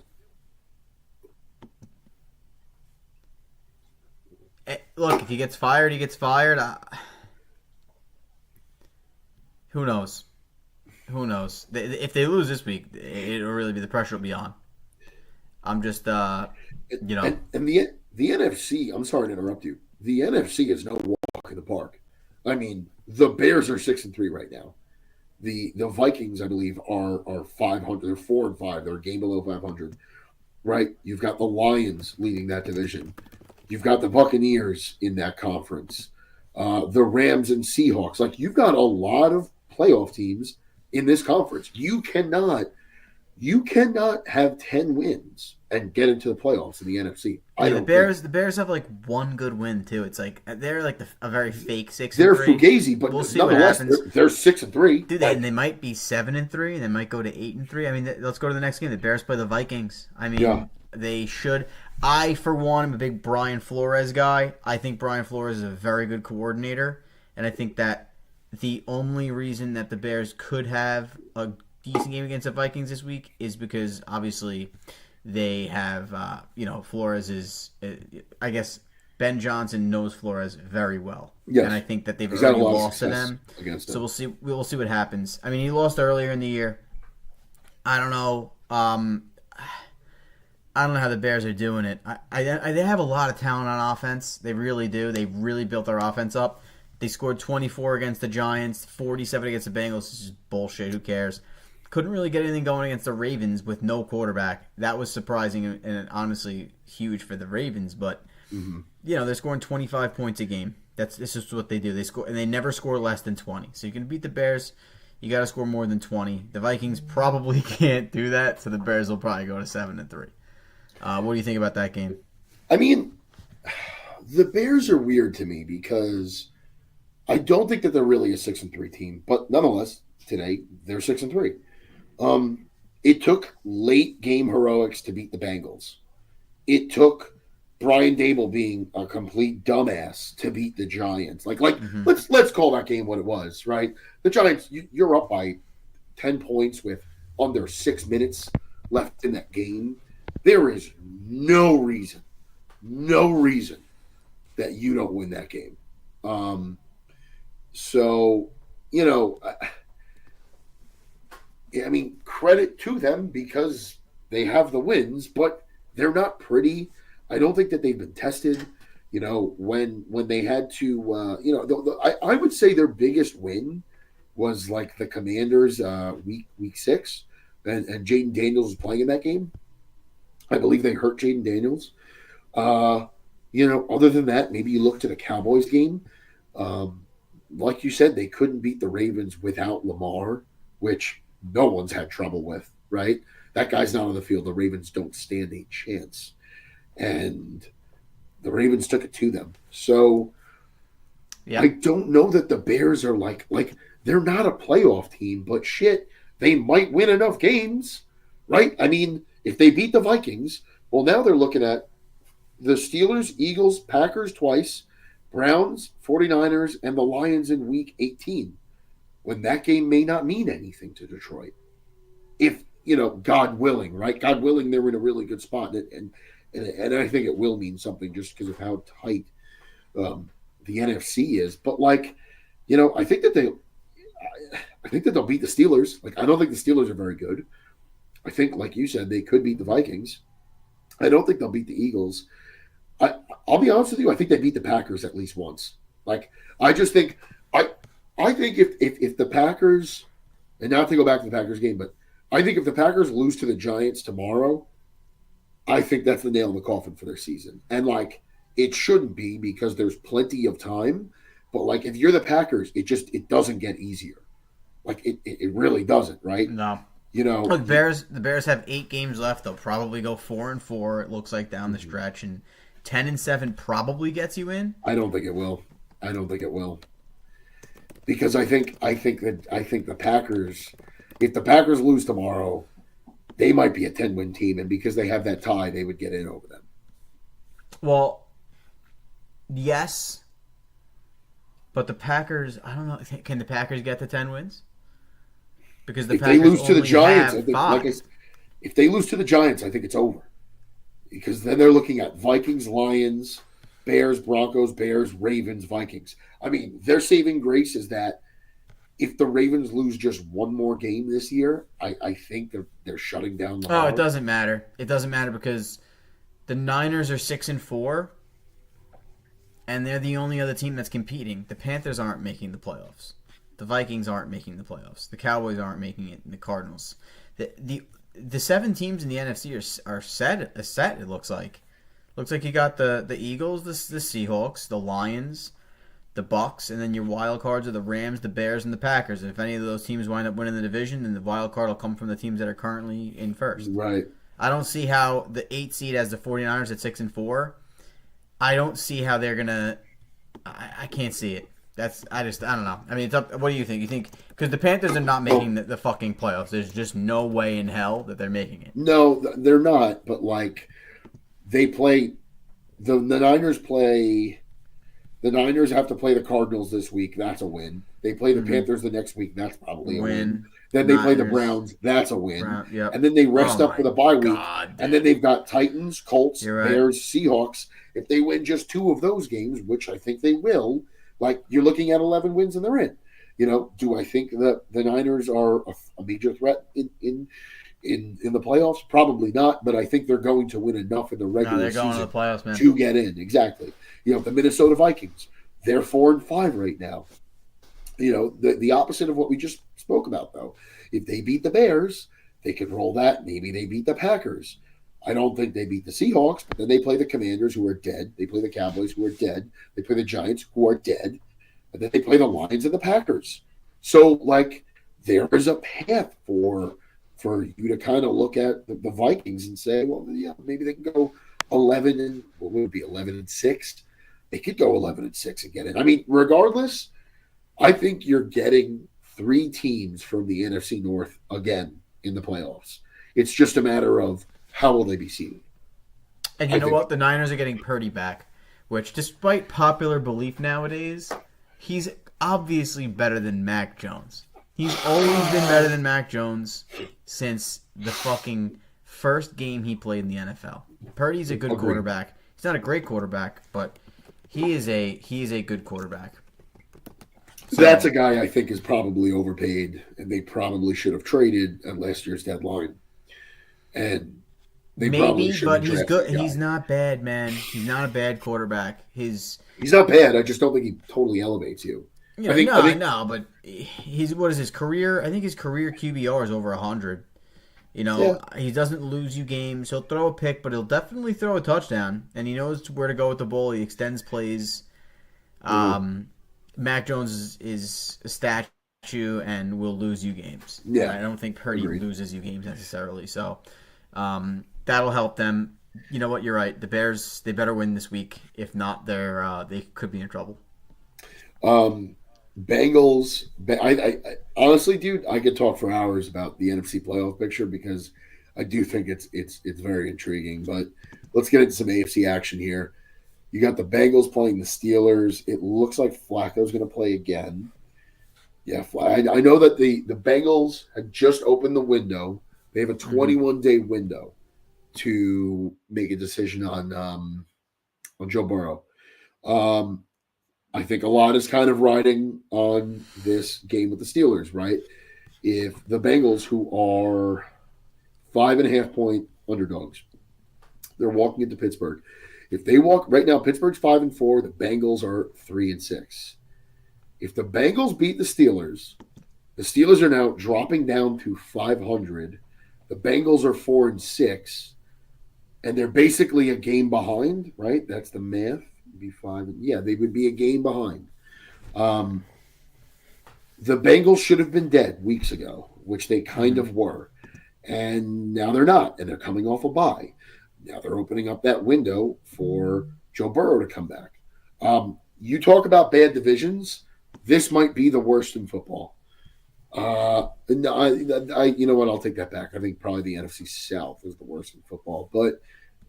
Look, if he gets fired, he gets fired. Who knows? Who knows? If they lose this week, it'll really be the pressure will be on. I'm just, you know, And the NFC, I'm sorry to interrupt you. The NFC is no walk in the park. I mean, the Bears are 6-3 right now. The Vikings, I believe, are 500. They're 4-5. They're a game below 500. Right? You've got the Lions leading that division. You've got the Buccaneers in that conference. The Rams and Seahawks. Like, you've got a lot of playoff teams in this conference. You cannot have 10 wins and get into the playoffs in the NFC. the Bears have like one good win too. It's like they're like a very fake 6-3. They're fugazi, but we'll see what nonetheless, happens. they're 6-3. Dude, and they might be 7-3, and they might go to 8-3. I mean, let's go to the next game. The Bears play the Vikings. I mean, Yeah. they should. I, for one, am a big Brian Flores guy. I think Brian Flores is a very good coordinator, and I think that the only reason that the Bears could have a decent game against the Vikings this week is because obviously they have, Flores is, I guess Ben Johnson knows Flores very well, Yes. and I think that they've He's had a already lot of lost to success them. against So them. we'll see what happens. I mean, he lost earlier in the year. I don't know. I don't know how the Bears are doing it. They have a lot of talent on offense. They really do. They really built their offense up. They scored 24 against the Giants, 47 against the Bengals. This is bullshit. Who cares? Couldn't really get anything going against the Ravens with no quarterback. That was surprising and honestly huge for the Ravens. But they're scoring 25 points a game. This is what they do. They score, and they never score less than 20. So you can beat the Bears. You got to score more than 20. The Vikings probably can't do that, so the Bears will probably go to 7-3. What do you think about that game? I mean, the Bears are weird to me because I don't think that they're really a 6-3 team, but nonetheless, today they're 6-3. It took late game heroics to beat the Bengals. It took Brian Dable being a complete dumbass to beat the Giants. Let's call that game what it was, right? The Giants, you're up by 10 points with under 6 minutes left in that game. There is no reason that you don't win that game. I mean, credit to them because they have the wins, but they're not pretty. I don't think that they've been tested. When they had to, I would say their biggest win was like the Commanders week 6, and Jaden Daniels was playing in that game. I believe they hurt Jaden Daniels. Other than that, maybe you look to the Cowboys game. Like you said, they couldn't beat the Ravens without Lamar, which no one's had trouble with, right? That guy's not on the field. The Ravens don't stand a chance. And the Ravens took it to them. So Yeah. I don't know that the Bears are like they're not a playoff team, but shit, they might win enough games, right? I mean, if they beat the Vikings, well, now they're looking at the Steelers, Eagles, Packers twice, Browns, 49ers, and the Lions in week 18, when that game may not mean anything to Detroit. If, God willing, right? God willing, they're in a really good spot. And I think it will mean something just because of how tight the NFC is. But, I think that they'll beat the Steelers. I don't think the Steelers are very good. I think, like you said, they could beat the Vikings. I don't think they'll beat the Eagles. I'll be honest with you. I think they beat the Packers at least once. I I think if the Packers, and not to go back to the Packers game, but I think if the Packers lose to the Giants tomorrow, I think that's the nail in the coffin for their season. And like it shouldn't be because there's plenty of time. But like if you're the Packers, it doesn't get easier. Like it really doesn't, right? No. You know, Look, the Bears have 8 games left. They'll probably go 4-4. It looks like down the stretch, and 10-7 probably gets you in. I don't think it will. I don't think it will. Because I think the Packers, if the Packers lose tomorrow, they might be a 10-win team, and because they have that tie, they would get in over them. Well, yes, but the Packers, I don't know. Can the Packers get to 10 wins? Because if they lose to the Giants, I think, if they lose to the Giants, I think it's over. Because then they're looking at Vikings, Lions, Bears, Broncos, Bears, Ravens, Vikings. I mean, their saving grace is that if the Ravens lose just one more game this year, I think they're shutting down the it doesn't matter. It doesn't matter because the Niners are 6-4, and they're the only other team that's competing. The Panthers aren't making the playoffs. The Vikings aren't making the playoffs. The Cowboys aren't making it. And the Cardinals. The 7 teams in the NFC are set. It looks like. Looks like you got the Eagles, the Seahawks, the Lions, the Bucks, and then your wild cards are the Rams, the Bears, and the Packers. And if any of those teams wind up winning the division, then the wild card will come from the teams that are currently in first. Right. I don't see how the 8 seed has the 49ers at 6-4. I don't see how they're gonna. I can't see it. I don't know. I mean, it's up. What do you think? You think because the Panthers are not making the fucking playoffs. There's just no way in hell that they're making it. No, they're not. But like, they play. The Niners play. The Niners have to play the Cardinals this week. That's a win. They play the Panthers the next week. That's probably a win. Then they play the Browns. That's a win. Yep. And then they rest up for the bye week. God, and then they've got Titans, Colts, You're right. Bears, Seahawks. If they win just 2 of those games, which I think they will, like you're looking at 11 wins and they're in. You know, do I think that the Niners are a major threat in the playoffs? Probably not, but I think they're going to win enough in the regular they're going season to the playoffs, man. to get in. Exactly. You know, the Minnesota Vikings, they're 4-5 right now. You know, the opposite of what we just spoke about, though. If they beat the Bears, they can roll that. Maybe they beat the Packers. I don't think they beat the Seahawks, but then they play the Commanders, who are dead. They play the Cowboys, who are dead. They play the Giants, who are dead. And then they play the Lions and the Packers. So, like, there is a path for you to kind of look at the Vikings and say, well, yeah, maybe they can go 11 and what would it be 11-6? They could go 11-6 and get in. I mean, regardless, I think you're getting 3 teams from the NFC North again in the playoffs. It's just a matter of how will they be seeded. And you know what? The Niners are getting Purdy back, which, despite popular belief nowadays, he's obviously better than Mac Jones. He's always been better than Mac Jones since the fucking first game he played in the NFL. Purdy's a good quarterback. He's not a great quarterback, but he is a good quarterback. So that's a guy I think is probably overpaid, and they probably should have traded at last year's deadline. And they maybe, but he's good. He's not bad, man. He's not a bad quarterback. He's not bad. I just don't think he totally elevates you. Yeah, I know, but what is his career? I think his career QBR is over 100. You know, He doesn't lose you games. He'll throw a pick, but he'll definitely throw a touchdown, and he knows where to go with the ball. He extends plays. Mac Jones is a statue and will lose you games. Yeah, and I don't think Purdy loses you games necessarily. So that'll help them. You know what? You're right. The Bears, they better win this week. If not, they could be in trouble. Bengals. I honestly, dude, I could talk for hours about the NFC playoff picture because I do think it's very intriguing. But let's get into some AFC action here. You got the Bengals playing the Steelers. It looks like Flacco's going to play again. Yeah, I know that the Bengals had just opened the window. They have a 21-day window to make a decision on Joe Burrow. I think a lot is kind of riding on this game with the Steelers, right? If the Bengals, who are 5.5-point underdogs, they're walking into Pittsburgh. If they walk right now, Pittsburgh's 5-4. The Bengals are 3-6. If the Bengals beat the Steelers are now dropping down to 500. The Bengals are 4-6, and they're basically a game behind, right? That's the math. Be five. Yeah, they would be a game behind. The Bengals should have been dead weeks ago, which they kind of were. And now they're not, and they're coming off a bye. Now they're opening up that window for Joe Burrow to come back. You talk about bad divisions. This might be the worst in football. No, you know what? I'll take that back. I think probably the NFC South is the worst in football, but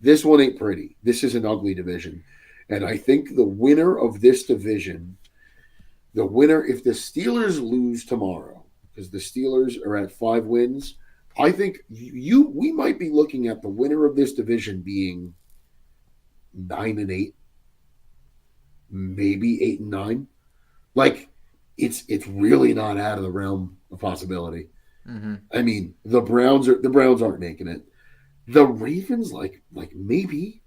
this one ain't pretty. This is an ugly division, and I think the winner of this division, if the Steelers lose tomorrow, because the Steelers are at 5 wins, I think we might be looking at the winner of this division being 9-8, maybe 8-9. Like, it's really not out of the realm of possibility. Mm-hmm. I mean, the Browns aren't making it. The Ravens, like maybe,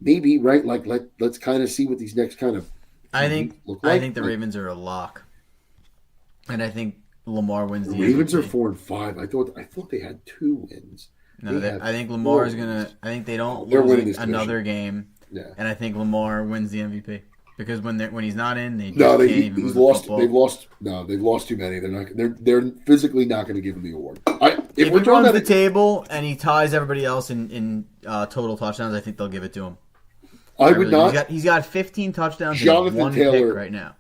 right? Like let's kind of see what these next kind of I think look like. I think the Ravens are a lock, and I think Lamar wins the Ravens MVP. are 4-5. I thought they had 2 wins. No, I think Lamar is gonna. I think they don't They're winning lose this another game, Yeah. and I think Lamar wins the MVP because when he's not in, they No, just can't even move he's the lost. football. They've lost too many. They're physically not going to give him the award. If he runs the table and he ties everybody else in total touchdowns, I think they'll give it to him. I would not. He's got 15 touchdowns Jonathan and 1 Taylor pick right now.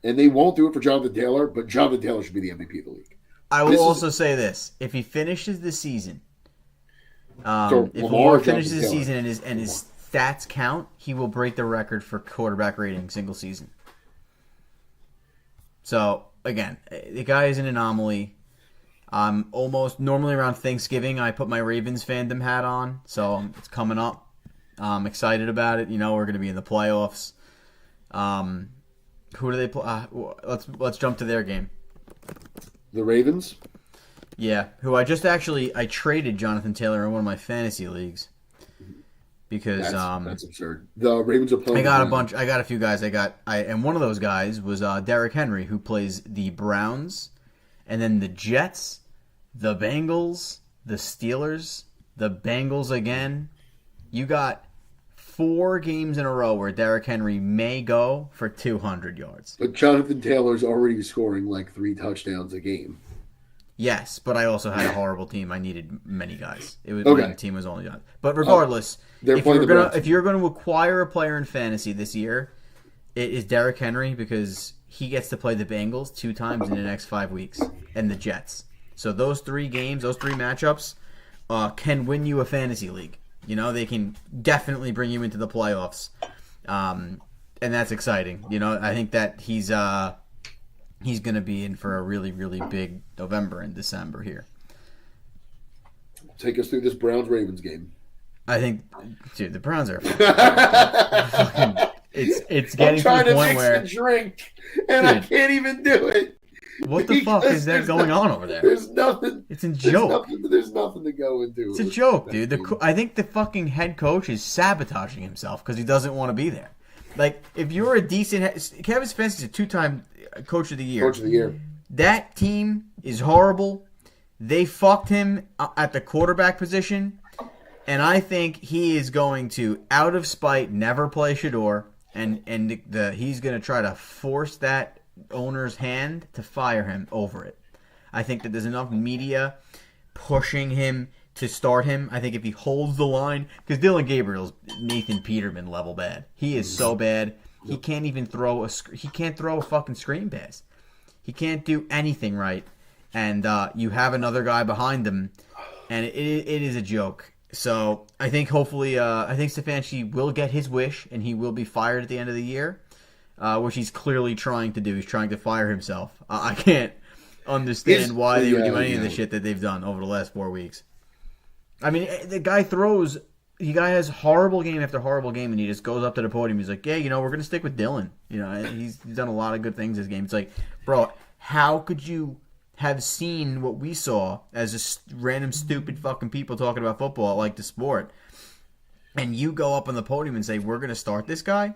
And they won't do it for Jonathan Taylor, but Jonathan Taylor should be the MVP of the league. I will also say this: if he finishes the season, So if Lamar Lamar or finishes the Jonathan season and his stats count, he will break the record for quarterback rating single season. So again, the guy is an anomaly. Almost normally around Thanksgiving, I put my Ravens fandom hat on, so it's coming up. I'm excited about it. You know, we're going to be in the playoffs. Who do they play? Let's jump to their game. The Ravens? Yeah, who I traded Jonathan Taylor in one of my fantasy leagues because That's absurd. The Ravens are playing. I got a few guys. And one of those guys was Derrick Henry, who plays the Browns, and then the Jets, the Bengals, the Steelers, the Bengals again. You got 4 games in a row where Derrick Henry may go for 200 yards. But Jonathan Taylor's already scoring like 3 touchdowns a game. Yes, but I also had a horrible team. I needed many guys. Okay. The team was only done. But regardless, if you're going to acquire a player in fantasy this year, it is Derrick Henry because he gets to play the Bengals 2 times in the next 5 weeks and the Jets. So those 3 games, those 3 matchups, can win you a fantasy league. You know, they can definitely bring you into the playoffs, and that's exciting. You know, I think that he's going to be in for a really, really big November and December here. Take us through this Browns-Ravens game. I think, dude, the Browns are fucking, it's getting to the point where I'm trying to mix a drink, and I can't even do it. What the fuck is that going on over there? There's nothing. It's a joke. There's nothing to go into. It's a joke, dude. I think the fucking head coach is sabotaging himself because he doesn't want to be there. Like, if you're a decent... Kevin Stefanski's a 2-time Coach of the Year. Coach of the Year. That team is horrible. They fucked him at the quarterback position. And I think he is going to, out of spite, never play Shador. And he's going to try to force that owner's hand to fire him over it. I think that there's enough media pushing him to start him. I think if he holds the line, because Dylan Gabriel's Nathan Peterman level bad. He is so bad. He can't even throw a fucking screen pass. He can't do anything right. And you have another guy behind him, and it is a joke. So I think hopefully, I think Stefanski will get his wish, and he will be fired at the end of the year. Which he's clearly trying to do. He's trying to fire himself. I can't understand why they would do any of the shit that they've done over the last 4 weeks. I mean, the guy has horrible game after horrible game, and he just goes up to the podium. He's like, yeah, you know, we're going to stick with Dylan. You know, he's done a lot of good things this game. It's like, bro, how could you have seen what we saw as just random stupid fucking people talking about football like the sport, and you go up on the podium and say, we're going to start this guy?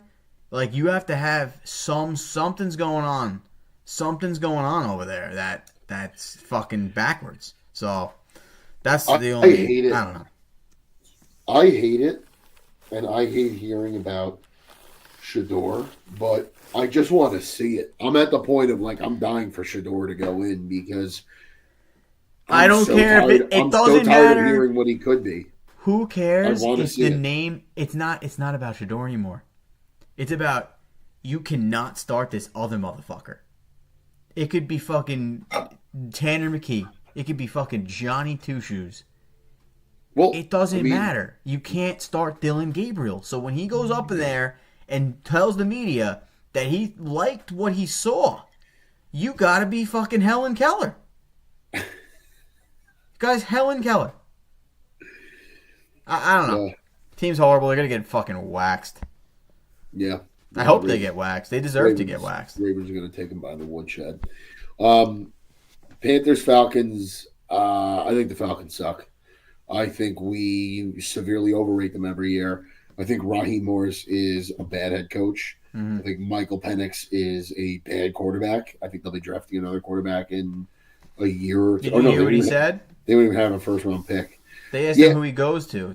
Like, you have to have something's going on something's going on over there that's fucking backwards. So that's I, the I only. hate it. I don't know. I hate it, and I hate hearing about Shador, but I just want to see it. I'm at the point of like I'm dying for Shador to go in because I I'm don't so care tired. if it I'm so doesn't tired of matter. hearing what he could be. Who cares I want to if see the it. name? It's not. It's not about Shador anymore. It's about you cannot start this other motherfucker. It could be fucking Tanner McKee. It could be fucking Johnny Two Shoes. Well, It doesn't I mean, matter. You can't start Dylan Gabriel. So when he goes up in there and tells the media that he liked what he saw, you gotta be fucking Helen Keller. Guys, Helen Keller. I don't know. yeah, Team's horrible. They're gonna get fucking waxed. yeah. I hope they get waxed. They deserve to get waxed. Ravens are going to take him by the woodshed. Panthers, Falcons. I think the Falcons suck. I think we severely overrate them every year. I think Raheem Morris is a bad head coach. Mm-hmm. I think Michael Penix is a bad quarterback. I think they'll be drafting another quarterback in a year or two. Did you hear what he said? They wouldn't even have a first round pick. They asked him who he goes to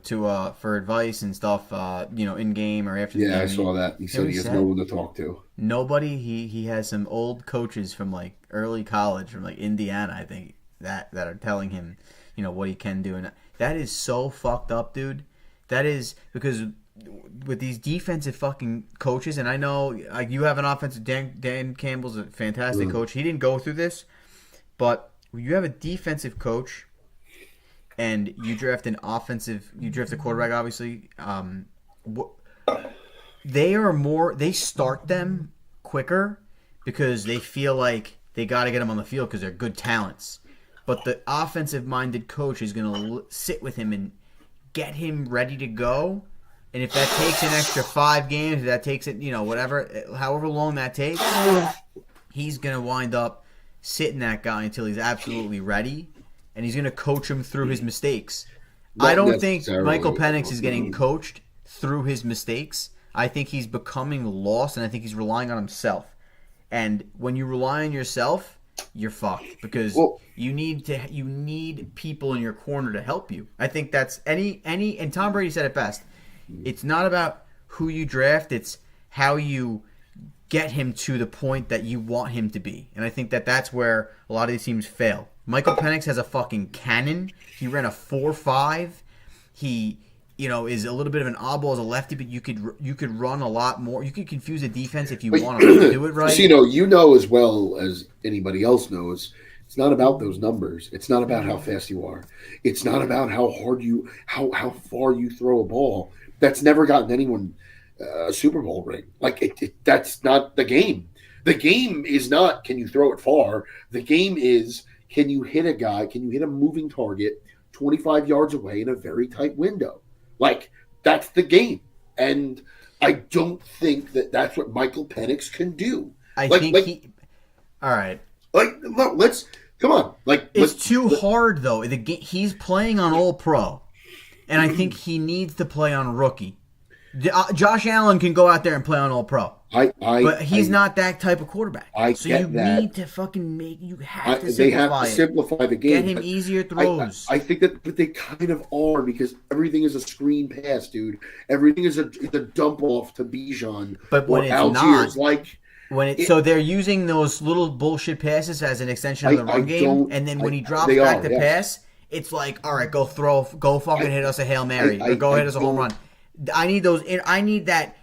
for advice and stuff, in game or after the game. Yeah, I saw that. He said he has no one to talk to. Nobody. He has some old coaches from like early college from like Indiana, I think, that are telling him, what he can do, and that is so fucked up, dude. That is because with these defensive fucking coaches, and I know like you have an offensive Dan Campbell's a fantastic coach. He didn't go through this, but when you have a defensive coach and you draft a quarterback, obviously, they start them quicker because they feel like they got to get them on the field because they're good talents. But the offensive-minded coach is going to sit with him and get him ready to go. And if that takes an extra 5 games, if that takes it, however long that takes, he's going to wind up sitting that guy until he's absolutely ready. And he's going to coach him through his mistakes. I don't think Michael Penix is getting coached through his mistakes. I think he's becoming lost, and I think he's relying on himself. And when you rely on yourself, you're fucked because you need people in your corner to help you. I think that's and Tom Brady said it best. It's not about who you draft; it's how you get him to the point that you want him to be. And I think that's where a lot of these teams fail. Michael Penix has a fucking cannon. He ran a 4.5. He, is a little bit of an oddball as a lefty, but you could run a lot more. You could confuse a defense if you want to do it right. So, as well as anybody else knows, it's not about those numbers. It's not about how fast you are. It's not about how far you throw a ball. That's never gotten anyone a Super Bowl ring. Like that's not the game. The game is not can you throw it far. The game is can you hit a guy? Can you hit a moving target 25 yards away in a very tight window? Like that's the game. And I don't think that's what Michael Penix can do. All right. Let's come on. It's too hard though. He's playing on All Pro, and I think he needs to play on Rookie. Josh Allen can go out there and play on All Pro. But he's not that type of quarterback. Need to fucking They have to simplify the game. Get him easier throws. I think that, but they kind of are because everything is a screen pass, dude. Everything is a dump off to Bijan. But when it's Algiers. not, so they're using those little bullshit passes as an extension of the run game, and then when he drops back to pass, it's like, all right, go fucking hit us a Hail Mary, or go hit us a home run. I need those. I need that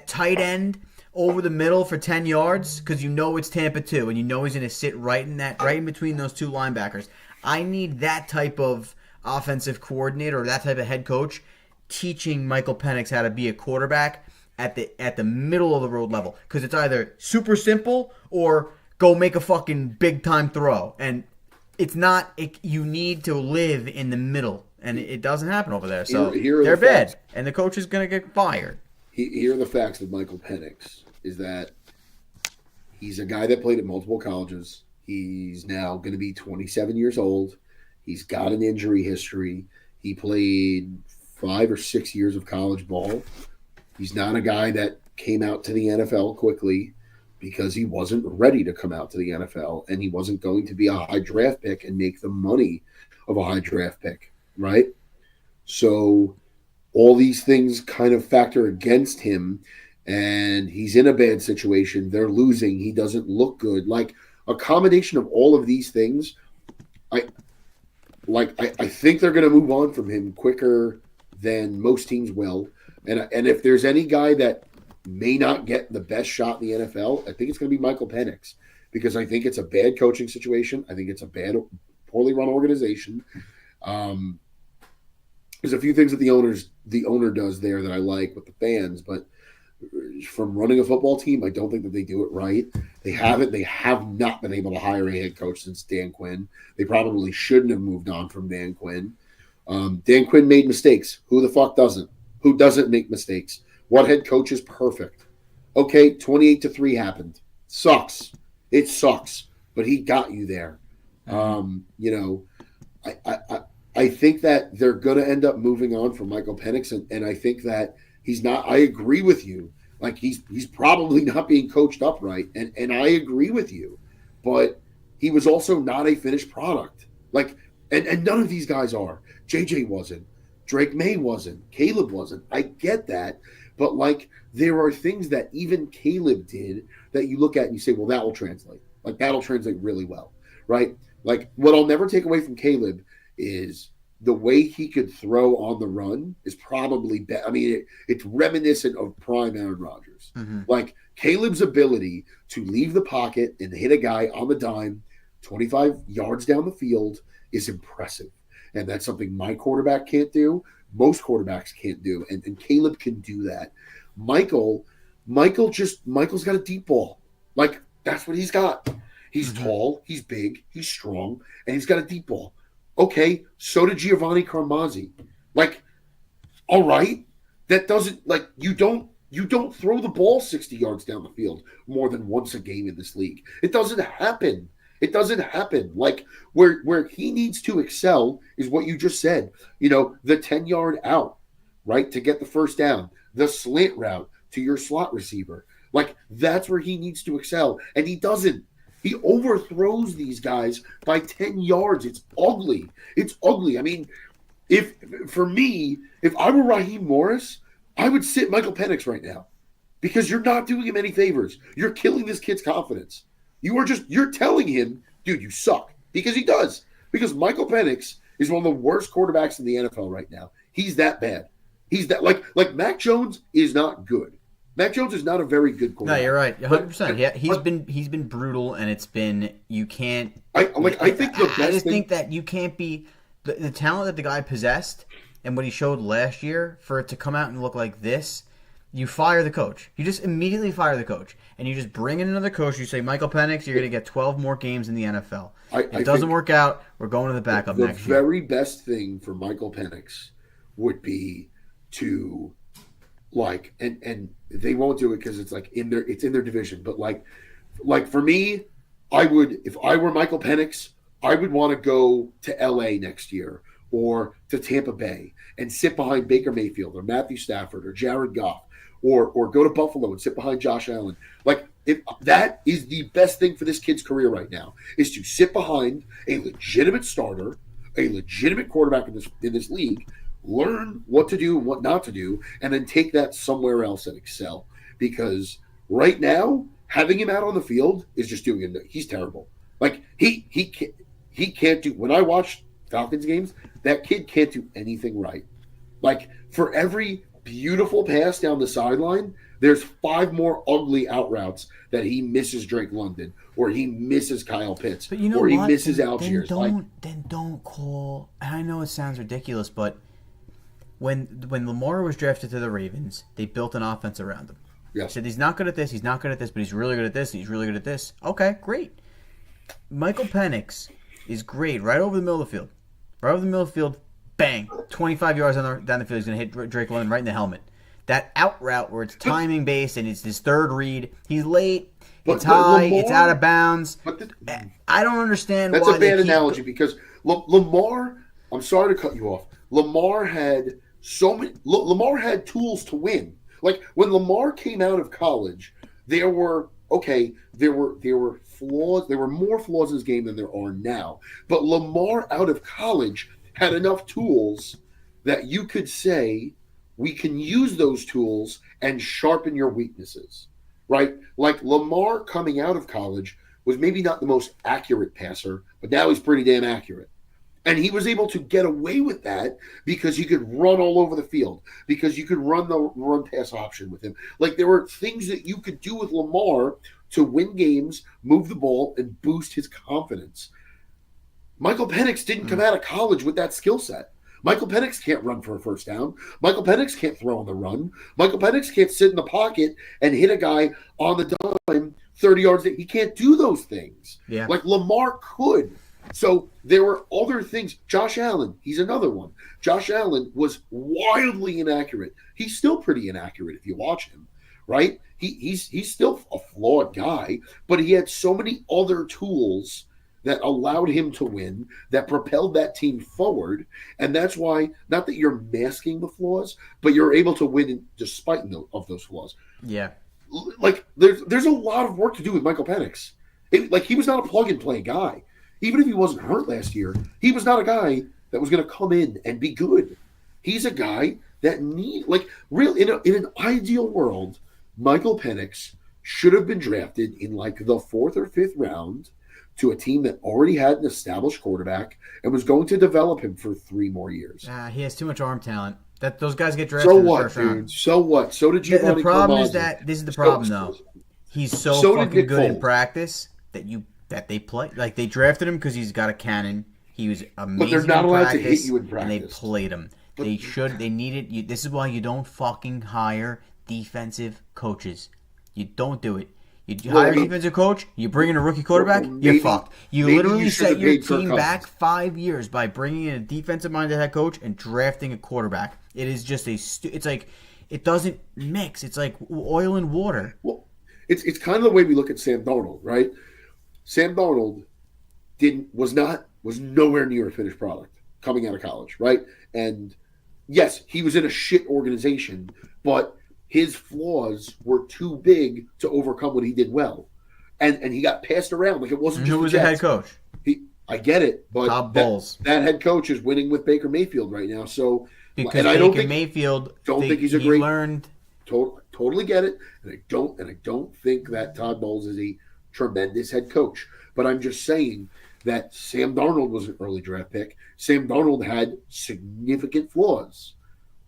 tight end over the middle for 10 yards because it's Tampa 2 and he's going to sit right in between those two linebackers. I need that type of offensive coordinator or that type of head coach teaching Michael Penix how to be a quarterback at the middle of the road level because it's either super simple or go make a fucking big time throw, and it's not. You need to live in the middle. And it doesn't happen over there. So they're bad. And the coach is going to get fired. Here are the facts of Michael Penix is that he's a guy that played at multiple colleges. He's now going to be 27 years old. He's got an injury history. He played 5 or 6 years of college ball. He's not a guy that came out to the NFL quickly. because he wasn't ready to come out to the NFL, and he wasn't going to be a high draft pick and make the money of a high draft pick, right? So all these things kind of factor against him, and he's in a bad situation. They're losing. He doesn't look good. Like, a combination of all of these things, I think they're going to move on from him quicker than most teams will. And if there's any guy that may not get the best shot in the NFL, I think it's going to be Michael Penix, because I think it's a bad coaching situation. I think it's a poorly run organization. There's a few things that the owner does there that I like with the fans, but from running a football team, I don't think that they do it right. They have not been able to hire a head coach since Dan Quinn. They probably shouldn't have moved on from Dan Quinn. Dan Quinn made mistakes. Who the fuck doesn't? Who doesn't make mistakes? What head coach is perfect? Okay, 28-3 happened. Sucks. It sucks. But he got you there. I think that they're going to end up moving on from Michael Penix, and I think that he's not. I agree with you. Like, he's probably not being coached up right, and I agree with you. But he was also not a finished product. Like, and none of these guys are. JJ wasn't. Drake May wasn't. Caleb wasn't. I get that. But, like, there are things that even Caleb did that you look at and you say, well, that will translate. Like, that'll translate really well, right? Like, what I'll never take away from Caleb is the way he could throw on the run is probably better. I mean, it's reminiscent of prime Aaron Rodgers. Mm-hmm. Like, Caleb's ability to leave the pocket and hit a guy on the dime 25 yards down the field is impressive. And that's something my quarterback can't do. Most quarterbacks can't do. And Caleb can do that. Michael's got a deep ball. Like, that's what he's got. He's tall, he's big, he's strong, and he's got a deep ball. Okay, so did Giovanni Carmazzi. Like, all right, that doesn't, like, you don't throw the ball 60 yards down the field more than once a game in this league. It doesn't happen. It doesn't happen. Like, where he needs to excel is what you just said. You know, the 10-yard out, right, to get the first down, the slant route to your slot receiver. Like, that's where he needs to excel, and he doesn't. He overthrows these guys by 10 yards. It's ugly. It's ugly. I mean, if I were Raheem Morris, I would sit Michael Penix right now, because you're not doing him any favors. You're killing this kid's confidence. You're telling him, dude, you suck, because he does. Because Michael Penix is one of the worst quarterbacks in the NFL right now. He's that bad. He's that like Mac Jones is not good. Mac Jones is not a very good quarterback. No, you're right, 100%. Yeah, he's been brutal, and it's been, you can't. I think the best I just thing, think that you can't be the talent that the guy possessed and what he showed last year, for it to come out and look like this. You fire the coach. You just immediately fire the coach, and you just bring in another coach. You say, Michael Penix, you're going to get 12 more games in the NFL. If it doesn't work out, we're going to the backup next year. The very best thing for Michael Penix would be to, like, and they won't do it because it's like it's in their division. But like for me, if I were Michael Penix, I would want to go to LA next year or to Tampa Bay and sit behind Baker Mayfield or Matthew Stafford or Jared Goff, or go to Buffalo and sit behind Josh Allen. Like, if that is the best thing for this kid's career right now, is to sit behind a legitimate starter, a legitimate quarterback in this league, learn what to do and what not to do, and then take that somewhere else and excel. Because right now, having him out on the field is just doing it. He's terrible. Like, he can't do. When I watch Falcons games, that kid can't do anything right. Like, for every beautiful pass down the sideline, there's 5 more ugly out routes that he misses Drake London, or he misses Kyle Pitts, but you know or he what? misses Algiers. Then don't call. I know it sounds ridiculous, but when Lamar was drafted to the Ravens, they built an offense around him. Yes. Said he's not good at this, he's not good at this, but he's really good at this, he's really good at this. Okay, great. Michael Penix is great right over the middle of the field. Right over the middle of the field, bang, 25 yards down the field, he's going to hit Drake London right in the helmet. That out route where it's timing based and it's his third read, he's late, it's high, it's out of bounds. I don't understand why. That's a bad analogy, because Lamar, I'm sorry to cut you off. Lamar had tools to win. Like, when Lamar came out of college, there were okay, there were flaws. There were more flaws in his game than there are now. But Lamar out of college had enough tools that you could say we can use those tools and sharpen your weaknesses, right? Like Lamar coming out of college was maybe not the most accurate passer, but now he's pretty damn accurate. And he was able to get away with that because he could run all over the field, because you could run the run pass option with him. Like there were things that you could do with Lamar to win games, move the ball, and boost his confidence. Michael Penix didn't come out of college with that skill set. Michael Penix can't run for a first down. Michael Penix can't throw on the run. Michael Penix can't sit in the pocket and hit a guy on the dime 30 yards. He can't do those things. Yeah. Like Lamar could. So there were other things. Josh Allen, he's another one. Josh Allen was wildly inaccurate. He's still pretty inaccurate if you watch him, right? He's still a flawed guy, but he had so many other tools that allowed him to win, that propelled that team forward. And that's why, not that you're masking the flaws, but you're able to win despite of those flaws. Yeah. Like, there's a lot of work to do with Michael Penix. Like, he was not a plug-and-play guy. Even if he wasn't hurt last year, he was not a guy that was going to come in and be good. He's a guy that in an ideal world, Michael Penix should have been drafted in like the 4th or 5th round to a team that already had an established quarterback and was going to develop him for 3 more years. He has too much arm talent. That those guys get drafted So in the what, first dude? round. So what? So did Giovanni The problem is Carmazzi. that this is the problem though. He's so So did fucking Nick good in Foles. practice that they play. Like they drafted him because he's got a cannon. He was amazing. But they're not in allowed to practice, hit you in and they practice. played him. They needed you. This is why you don't fucking hire defensive coaches. You don't do it. You hire a defensive coach, you bring in a rookie quarterback, you're fucked. You literally should set have your paid Kirk team Cousins. back 5 years by bringing in a defensive-minded head coach and drafting a quarterback. It is just it's like it doesn't mix. It's like oil and water. Well, it's kind of the way we look at Sam Darnold, right? Sam Darnold was nowhere near a finished product coming out of college, right? And yes, he was in a shit organization, but his flaws were too big to overcome what he did well. And he got passed around like it wasn't just Who was the head coach? I get it, but Todd Bowles. That head coach is winning with Baker Mayfield right now. So Because and I Baker don't think Mayfield think he's a he great learned totally get it, and I don't think that Todd Bowles is a tremendous head coach. But I'm just saying that Sam Darnold was an early draft pick. Sam Darnold had significant flaws,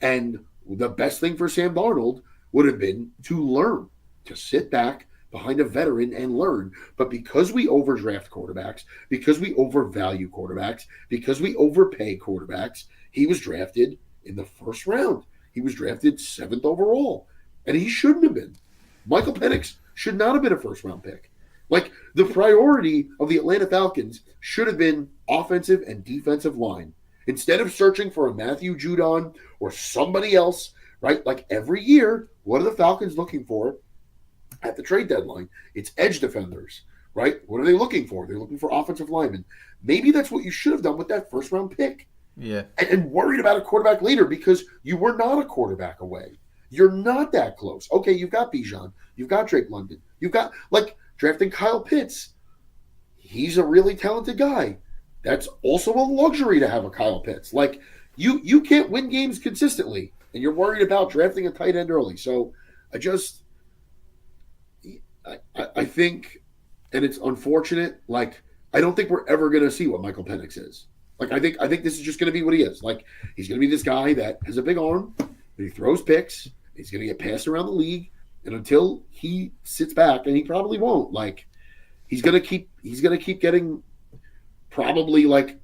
and the best thing for Sam Darnold would have been to learn, to sit back behind a veteran and learn. But because we overdraft quarterbacks, because we overvalue quarterbacks, because we overpay quarterbacks, he was drafted in the 1st round. He was drafted 7th overall, and he shouldn't have been. Michael Penix should not have been a 1st-round pick. Like, the priority of the Atlanta Falcons should have been offensive and defensive line. Instead of searching for a Matthew Judon or somebody else, right? Like every year, what are the Falcons looking for at the trade deadline? It's edge defenders, right? What are they looking for? They're looking for offensive linemen. Maybe that's what you should have done with that 1st-round pick. Yeah. And worried about a quarterback later because you were not a quarterback away. You're not that close. Okay, you've got Bijan. You've got Drake London. You've got, like, drafting Kyle Pitts. He's a really talented guy. That's also a luxury to have a Kyle Pitts. Like, you can't win games consistently, and you're worried about drafting a tight end early. So I think, and it's unfortunate, like, I don't think we're ever going to see what Michael Penix is. Like, I think this is just going to be what he is. Like, he's going to be this guy that has a big arm, but he throws picks. He's going to get passed around the league, and until he sits back, and he probably won't, like, he's going to keep getting probably, like,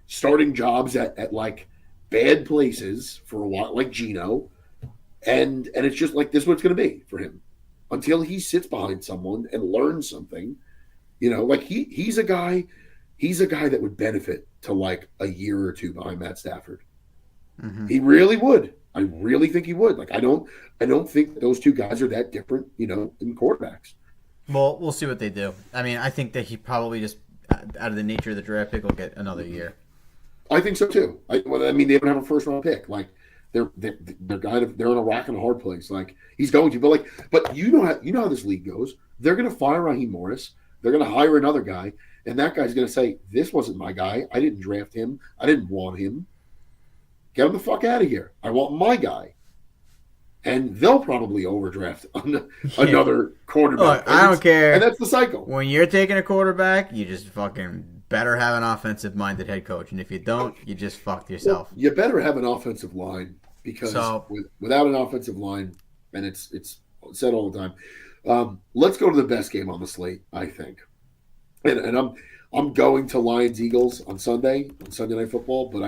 starting jobs at like bad places for a while, like Geno, and it's just like this is what it's going to be for him until he sits behind someone and learns something. Like he's a guy that would benefit to like a year or two behind Matt Stafford. Mm-hmm. He really would. I really think he would. Like I don't think those two guys are that different, in quarterbacks. Well, we'll see what they do. I mean, I think that he probably just, out of the nature of the draft pick, will get another year. I think so too. They don't have a 1st-round pick. Like, they're in a rock and a hard place. Like he's going to, but you know how this league goes. They're going to fire Raheem Morris. They're going to hire another guy, and that guy's going to say, "This wasn't my guy. I didn't draft him. I didn't want him. Get him the fuck out of here. I want my guy." And they'll probably overdraft another quarterback. Look, I don't care. And that's the cycle. When you're taking a quarterback, you just fucking better have an offensive-minded head coach. And if you don't, you just fucked yourself. Well, you better have an offensive line because without an offensive line, and it's said all the time. Let's go to the best game on the slate, I think. And I'm going to Lions Eagles on Sunday Night Football. But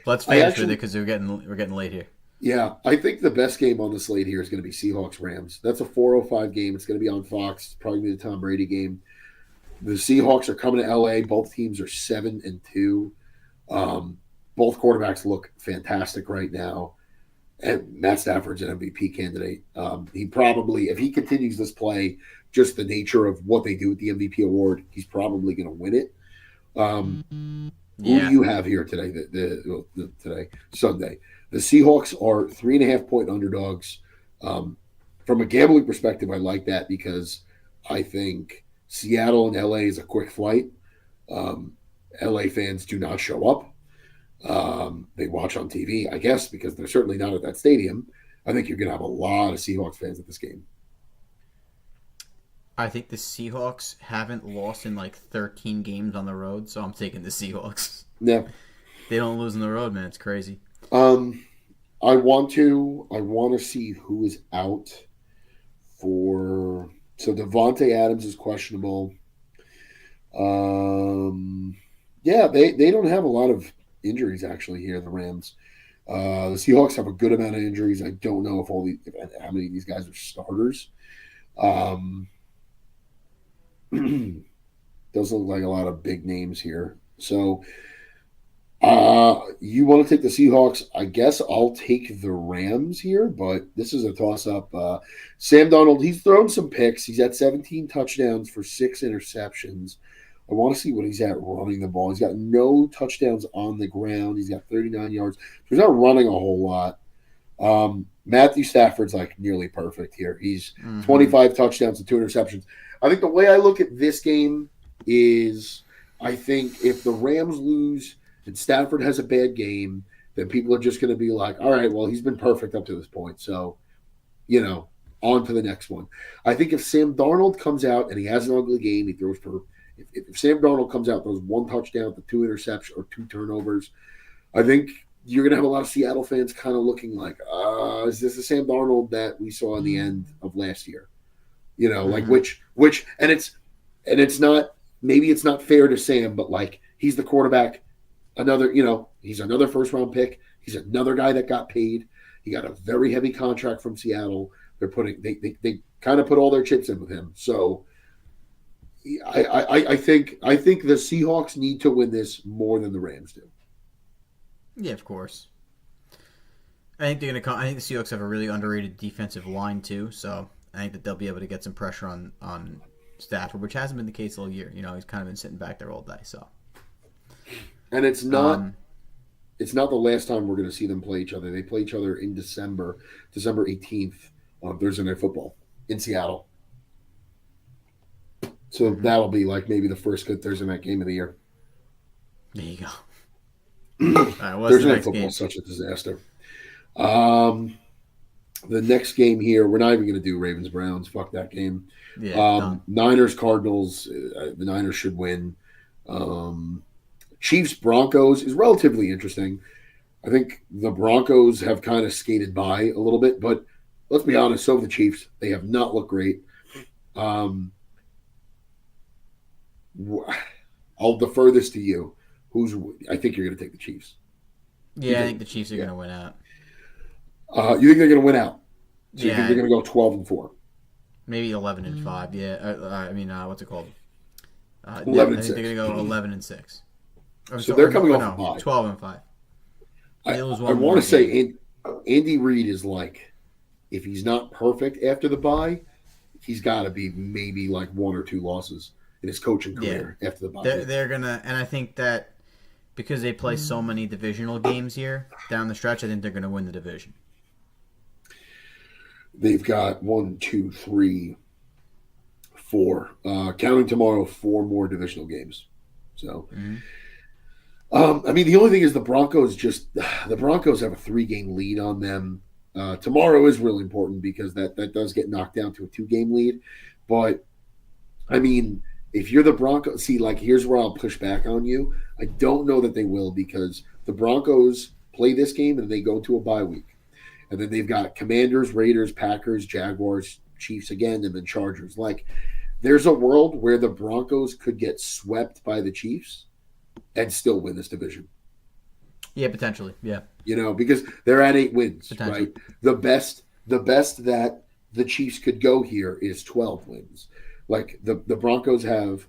let's finish with it because we're getting late here. Yeah, I think the best game on the slate here is going to be Seahawks Rams. That's a 4:05 game. It's going to be on Fox. It's probably going to be the Tom Brady game. The Seahawks are coming to LA. Both teams are 7-2. Both quarterbacks look fantastic right now. And Matt Stafford's an MVP candidate. He probably, if he continues this play, just the nature of what they do with the MVP award, he's probably going to win it. Who do you have here today? Today, Sunday. The Seahawks are 3.5-point underdogs. From a gambling perspective, I like that because I think Seattle and LA is a quick flight. LA fans do not show up. They watch on TV, I guess, because they're certainly not at that stadium. I think you're going to have a lot of Seahawks fans at this game. I think the Seahawks haven't lost in like 13 games on the road, so I'm taking the Seahawks. Yeah. They don't lose on the road, man. It's crazy. I want to see who is out for. So Devontae Adams is questionable. Yeah, they don't have a lot of injuries actually here. The Rams, the Seahawks have a good amount of injuries. I don't know if how many of these guys are starters. Doesn't look like a lot of big names here. So. You want to take the Seahawks? I guess I'll take the Rams here, but this is a toss-up. Sam Darnold, he's thrown some picks. He's at 17 touchdowns for 6 interceptions. I want to see what he's at running the ball. He's got no touchdowns on the ground. He's got 39 yards. He's not running a whole lot. Matthew Stafford's like nearly perfect here. He's 25 touchdowns and 2 interceptions. I think the way I look at this game is I think if the Rams lose – and Stafford has a bad game, then people are just going to be like, all right, well, he's been perfect up to this point. So, on to the next one. I think if Sam Darnold comes out and he has an ugly game, he throws for – if Sam Darnold comes out, throws 1 touchdown to 2 interceptions or 2 turnovers, I think you're going to have a lot of Seattle fans kind of looking like, is this the Sam Darnold that we saw in the end of last year? Like which and it's not – maybe it's not fair to Sam, but like he's the quarterback – he's another first-round pick. He's another guy that got paid. He got a very heavy contract from Seattle. They kind of put all their chips in with him. So I think the Seahawks need to win this more than the Rams do. Yeah, of course. I think the Seahawks have a really underrated defensive line too. So I think that they'll be able to get some pressure on Stafford, which hasn't been the case all year. He's kind of been sitting back there all day. So. And it's not the last time we're going to see them play each other. They play each other in December 18th on Thursday Night Football in Seattle. So that'll be like maybe the first good Thursday night game of the year. There you go. Thursday Night Football is such a disaster. The next game here, we're not even going to do Ravens-Browns. Fuck that game. Yeah, Niners-Cardinals, the Niners should win. Chiefs-Broncos is relatively interesting. I think the Broncos have kind of skated by a little bit, but let's be honest, so have the Chiefs. They have not looked great. I'll defer this to you. I think you're going to take the Chiefs. Yeah, I think the Chiefs are going to win out. You think they're going to win out? So you think they're going to go 12-4? Maybe 11-5. Yeah. What's it called? 11-6. I think they're going to go 11-6. So they're coming off a bye. 12-5. I want to say Andy Reid is like, if he's not perfect after the bye, he's got to be maybe like 1 or 2 losses in his coaching career after the bye. They're gonna, and I think that because they play so many divisional games here down the stretch, I think they're going to win the division. They've got 1, 2, 3, 4. Counting tomorrow, 4 more divisional games. So, I mean, the only thing is the Broncos have a 3-game lead on them. Tomorrow is really important because that does get knocked down to a 2-game lead. But, I mean, if you're the Broncos, see, like, here's where I'll push back on you. I don't know that they will because the Broncos play this game and they go to a bye week. And then they've got Commanders, Raiders, Packers, Jaguars, Chiefs again, and then Chargers. Like, there's a world where the Broncos could get swept by the Chiefs and still win this division. Yeah, potentially. Yeah. You know, because they're at 8 wins, right? The best that the Chiefs could go here is 12 wins. Like, the Broncos have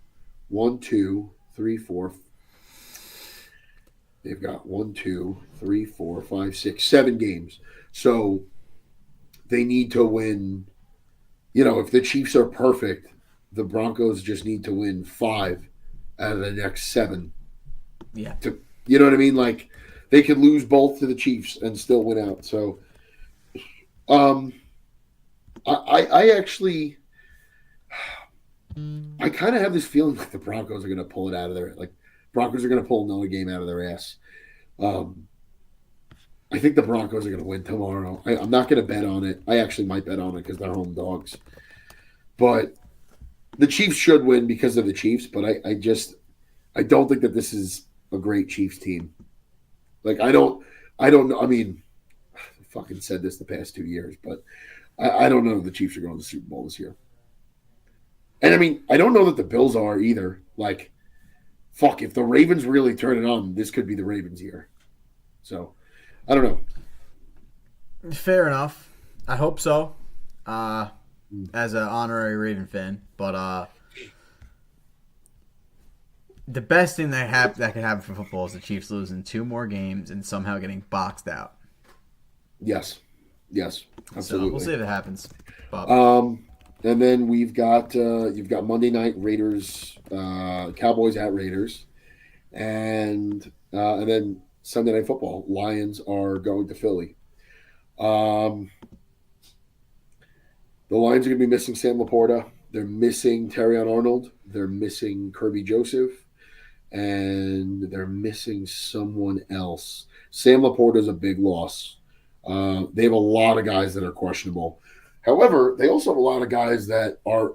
1, 2, 3, 4. They've got 1, 2, 3, 4, 5, 6, 7 games. So they need to win. You know, if the Chiefs are perfect, the Broncos just need to win 5 out of the next 7. Yeah. You know what I mean? Like, they could lose both to the Chiefs and still win out. So, I actually, I kind of have this feeling like the Broncos are going to pull it out of their, like, Broncos are going to pull another game out of their ass. I think the Broncos are going to win tomorrow. I'm not going to bet on it. I actually might bet on it because they're home dogs. But the Chiefs should win because of the Chiefs, but I don't think that this is a great Chiefs team. Like, I don't know. I mean, I fucking said this the past 2 years, but I don't know if the Chiefs are going to the Super Bowl this year. And I mean, I don't know that the Bills are either. Like, fuck, if the Ravens really turn it on, this could be the Ravens' year. So, I don't know. Fair enough. I hope so. As an honorary Raven fan, but the best thing that could happen for football is the Chiefs losing 2 more games and somehow getting boxed out. Yes, absolutely. So we'll see if it happens. But, and then you've got Monday night Raiders, Cowboys at Raiders, and then Sunday Night Football. Lions are going to Philly. The Lions are going to be missing Sam Laporta. They're missing Terrion Arnold. They're missing Kirby Joseph. And they're missing someone else. Sam Laporta is a big loss. They have a lot of guys that are questionable. However, they also have a lot of guys that are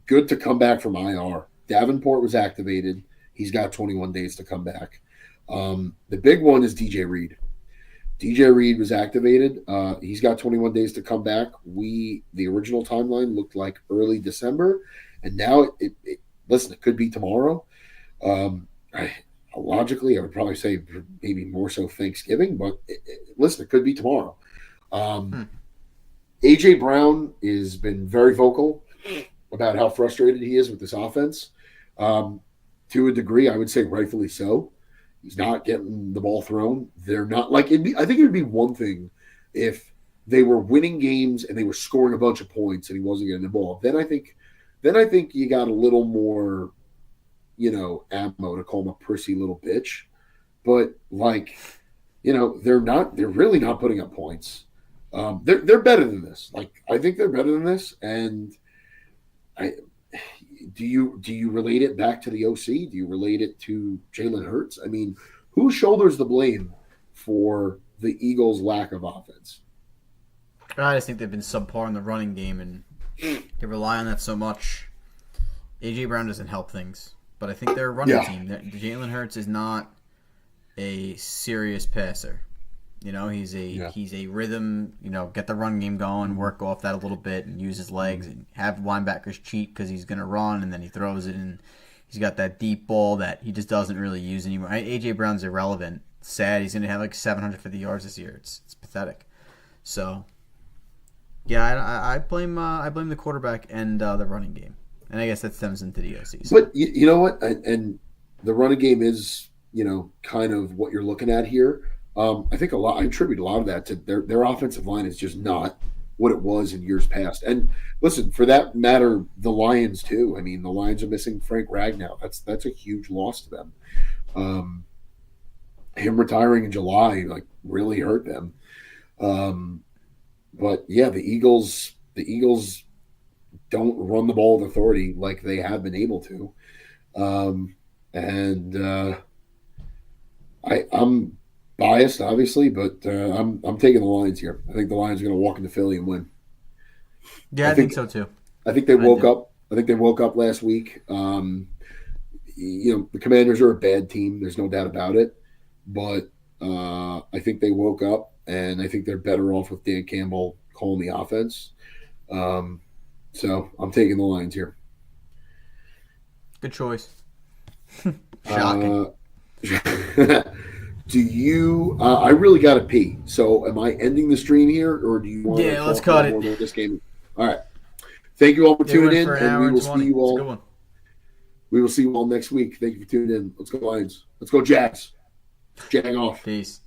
good to come back from IR. Davenport was activated. He's got 21 days to come back. The big one is DJ Reed. DJ Reed was activated. He's got 21 days to come back. The original timeline looked like early December, and now listen, it could be tomorrow. Logically, I would probably say maybe more so Thanksgiving, but listen, it could be tomorrow. AJ Brown has been very vocal about how frustrated he is with this offense. To a degree, I would say rightfully so. He's not getting the ball thrown. They're not like I think it would be one thing if they were winning games and they were scoring a bunch of points and he wasn't getting the ball. Then I think you got a little more, ammo to call him a prissy little bitch. But they're really not putting up points. They're better than this. Like, I think they're better than this. And do you relate it back to the OC? Do you relate it to Jalen Hurts? I mean, who shoulders the blame for the Eagles' lack of offense? I just think they've been subpar in the running game, and they rely on that so much. AJ Brown doesn't help things, but I think they're a running team. Jalen Hurts is not a serious passer. He's a rhythm. Get the run game going, work off that a little bit, and use his legs, and have linebackers cheat because he's gonna run, and then he throws it, and he's got that deep ball that he just doesn't really use anymore. AJ Brown's irrelevant. Sad. He's gonna have like 750 yards this year. It's pathetic. So, yeah, I blame the quarterback and the running game, and I guess that stems into the OC. But you know what? And the running game is kind of what you're looking at here. I think I attribute a lot of that to their offensive line is just not what it was in years past. And listen, for that matter, the Lions too. I mean, the Lions are missing Frank Ragnow. That's a huge loss to them. him retiring in July like really hurt them. But yeah, the Eagles don't run the ball with authority like they have been able to. And I'm biased, obviously, but I'm taking the Lions here. I think the Lions are going to walk into Philly and win. Yeah, I think so too. I think they I woke do. up. I think they woke up last week. The Commanders are a bad team. There's no doubt about it. But I think they woke up, and I think they're better off with Dan Campbell calling the offense. Um, so I'm taking the Lions here. Good choice. Shocking. Uh, do you? I really got to pee. So am I ending the stream here, or do you want to Yeah, let's talk cut more it. about this game? All right. Thank you all for They went tuning in, for an and hour we and will see 20. you It's a good all. one. We will see you all next week. Thank you for tuning in. Let's go Lions. Let's go Jacks. Jag off. Peace.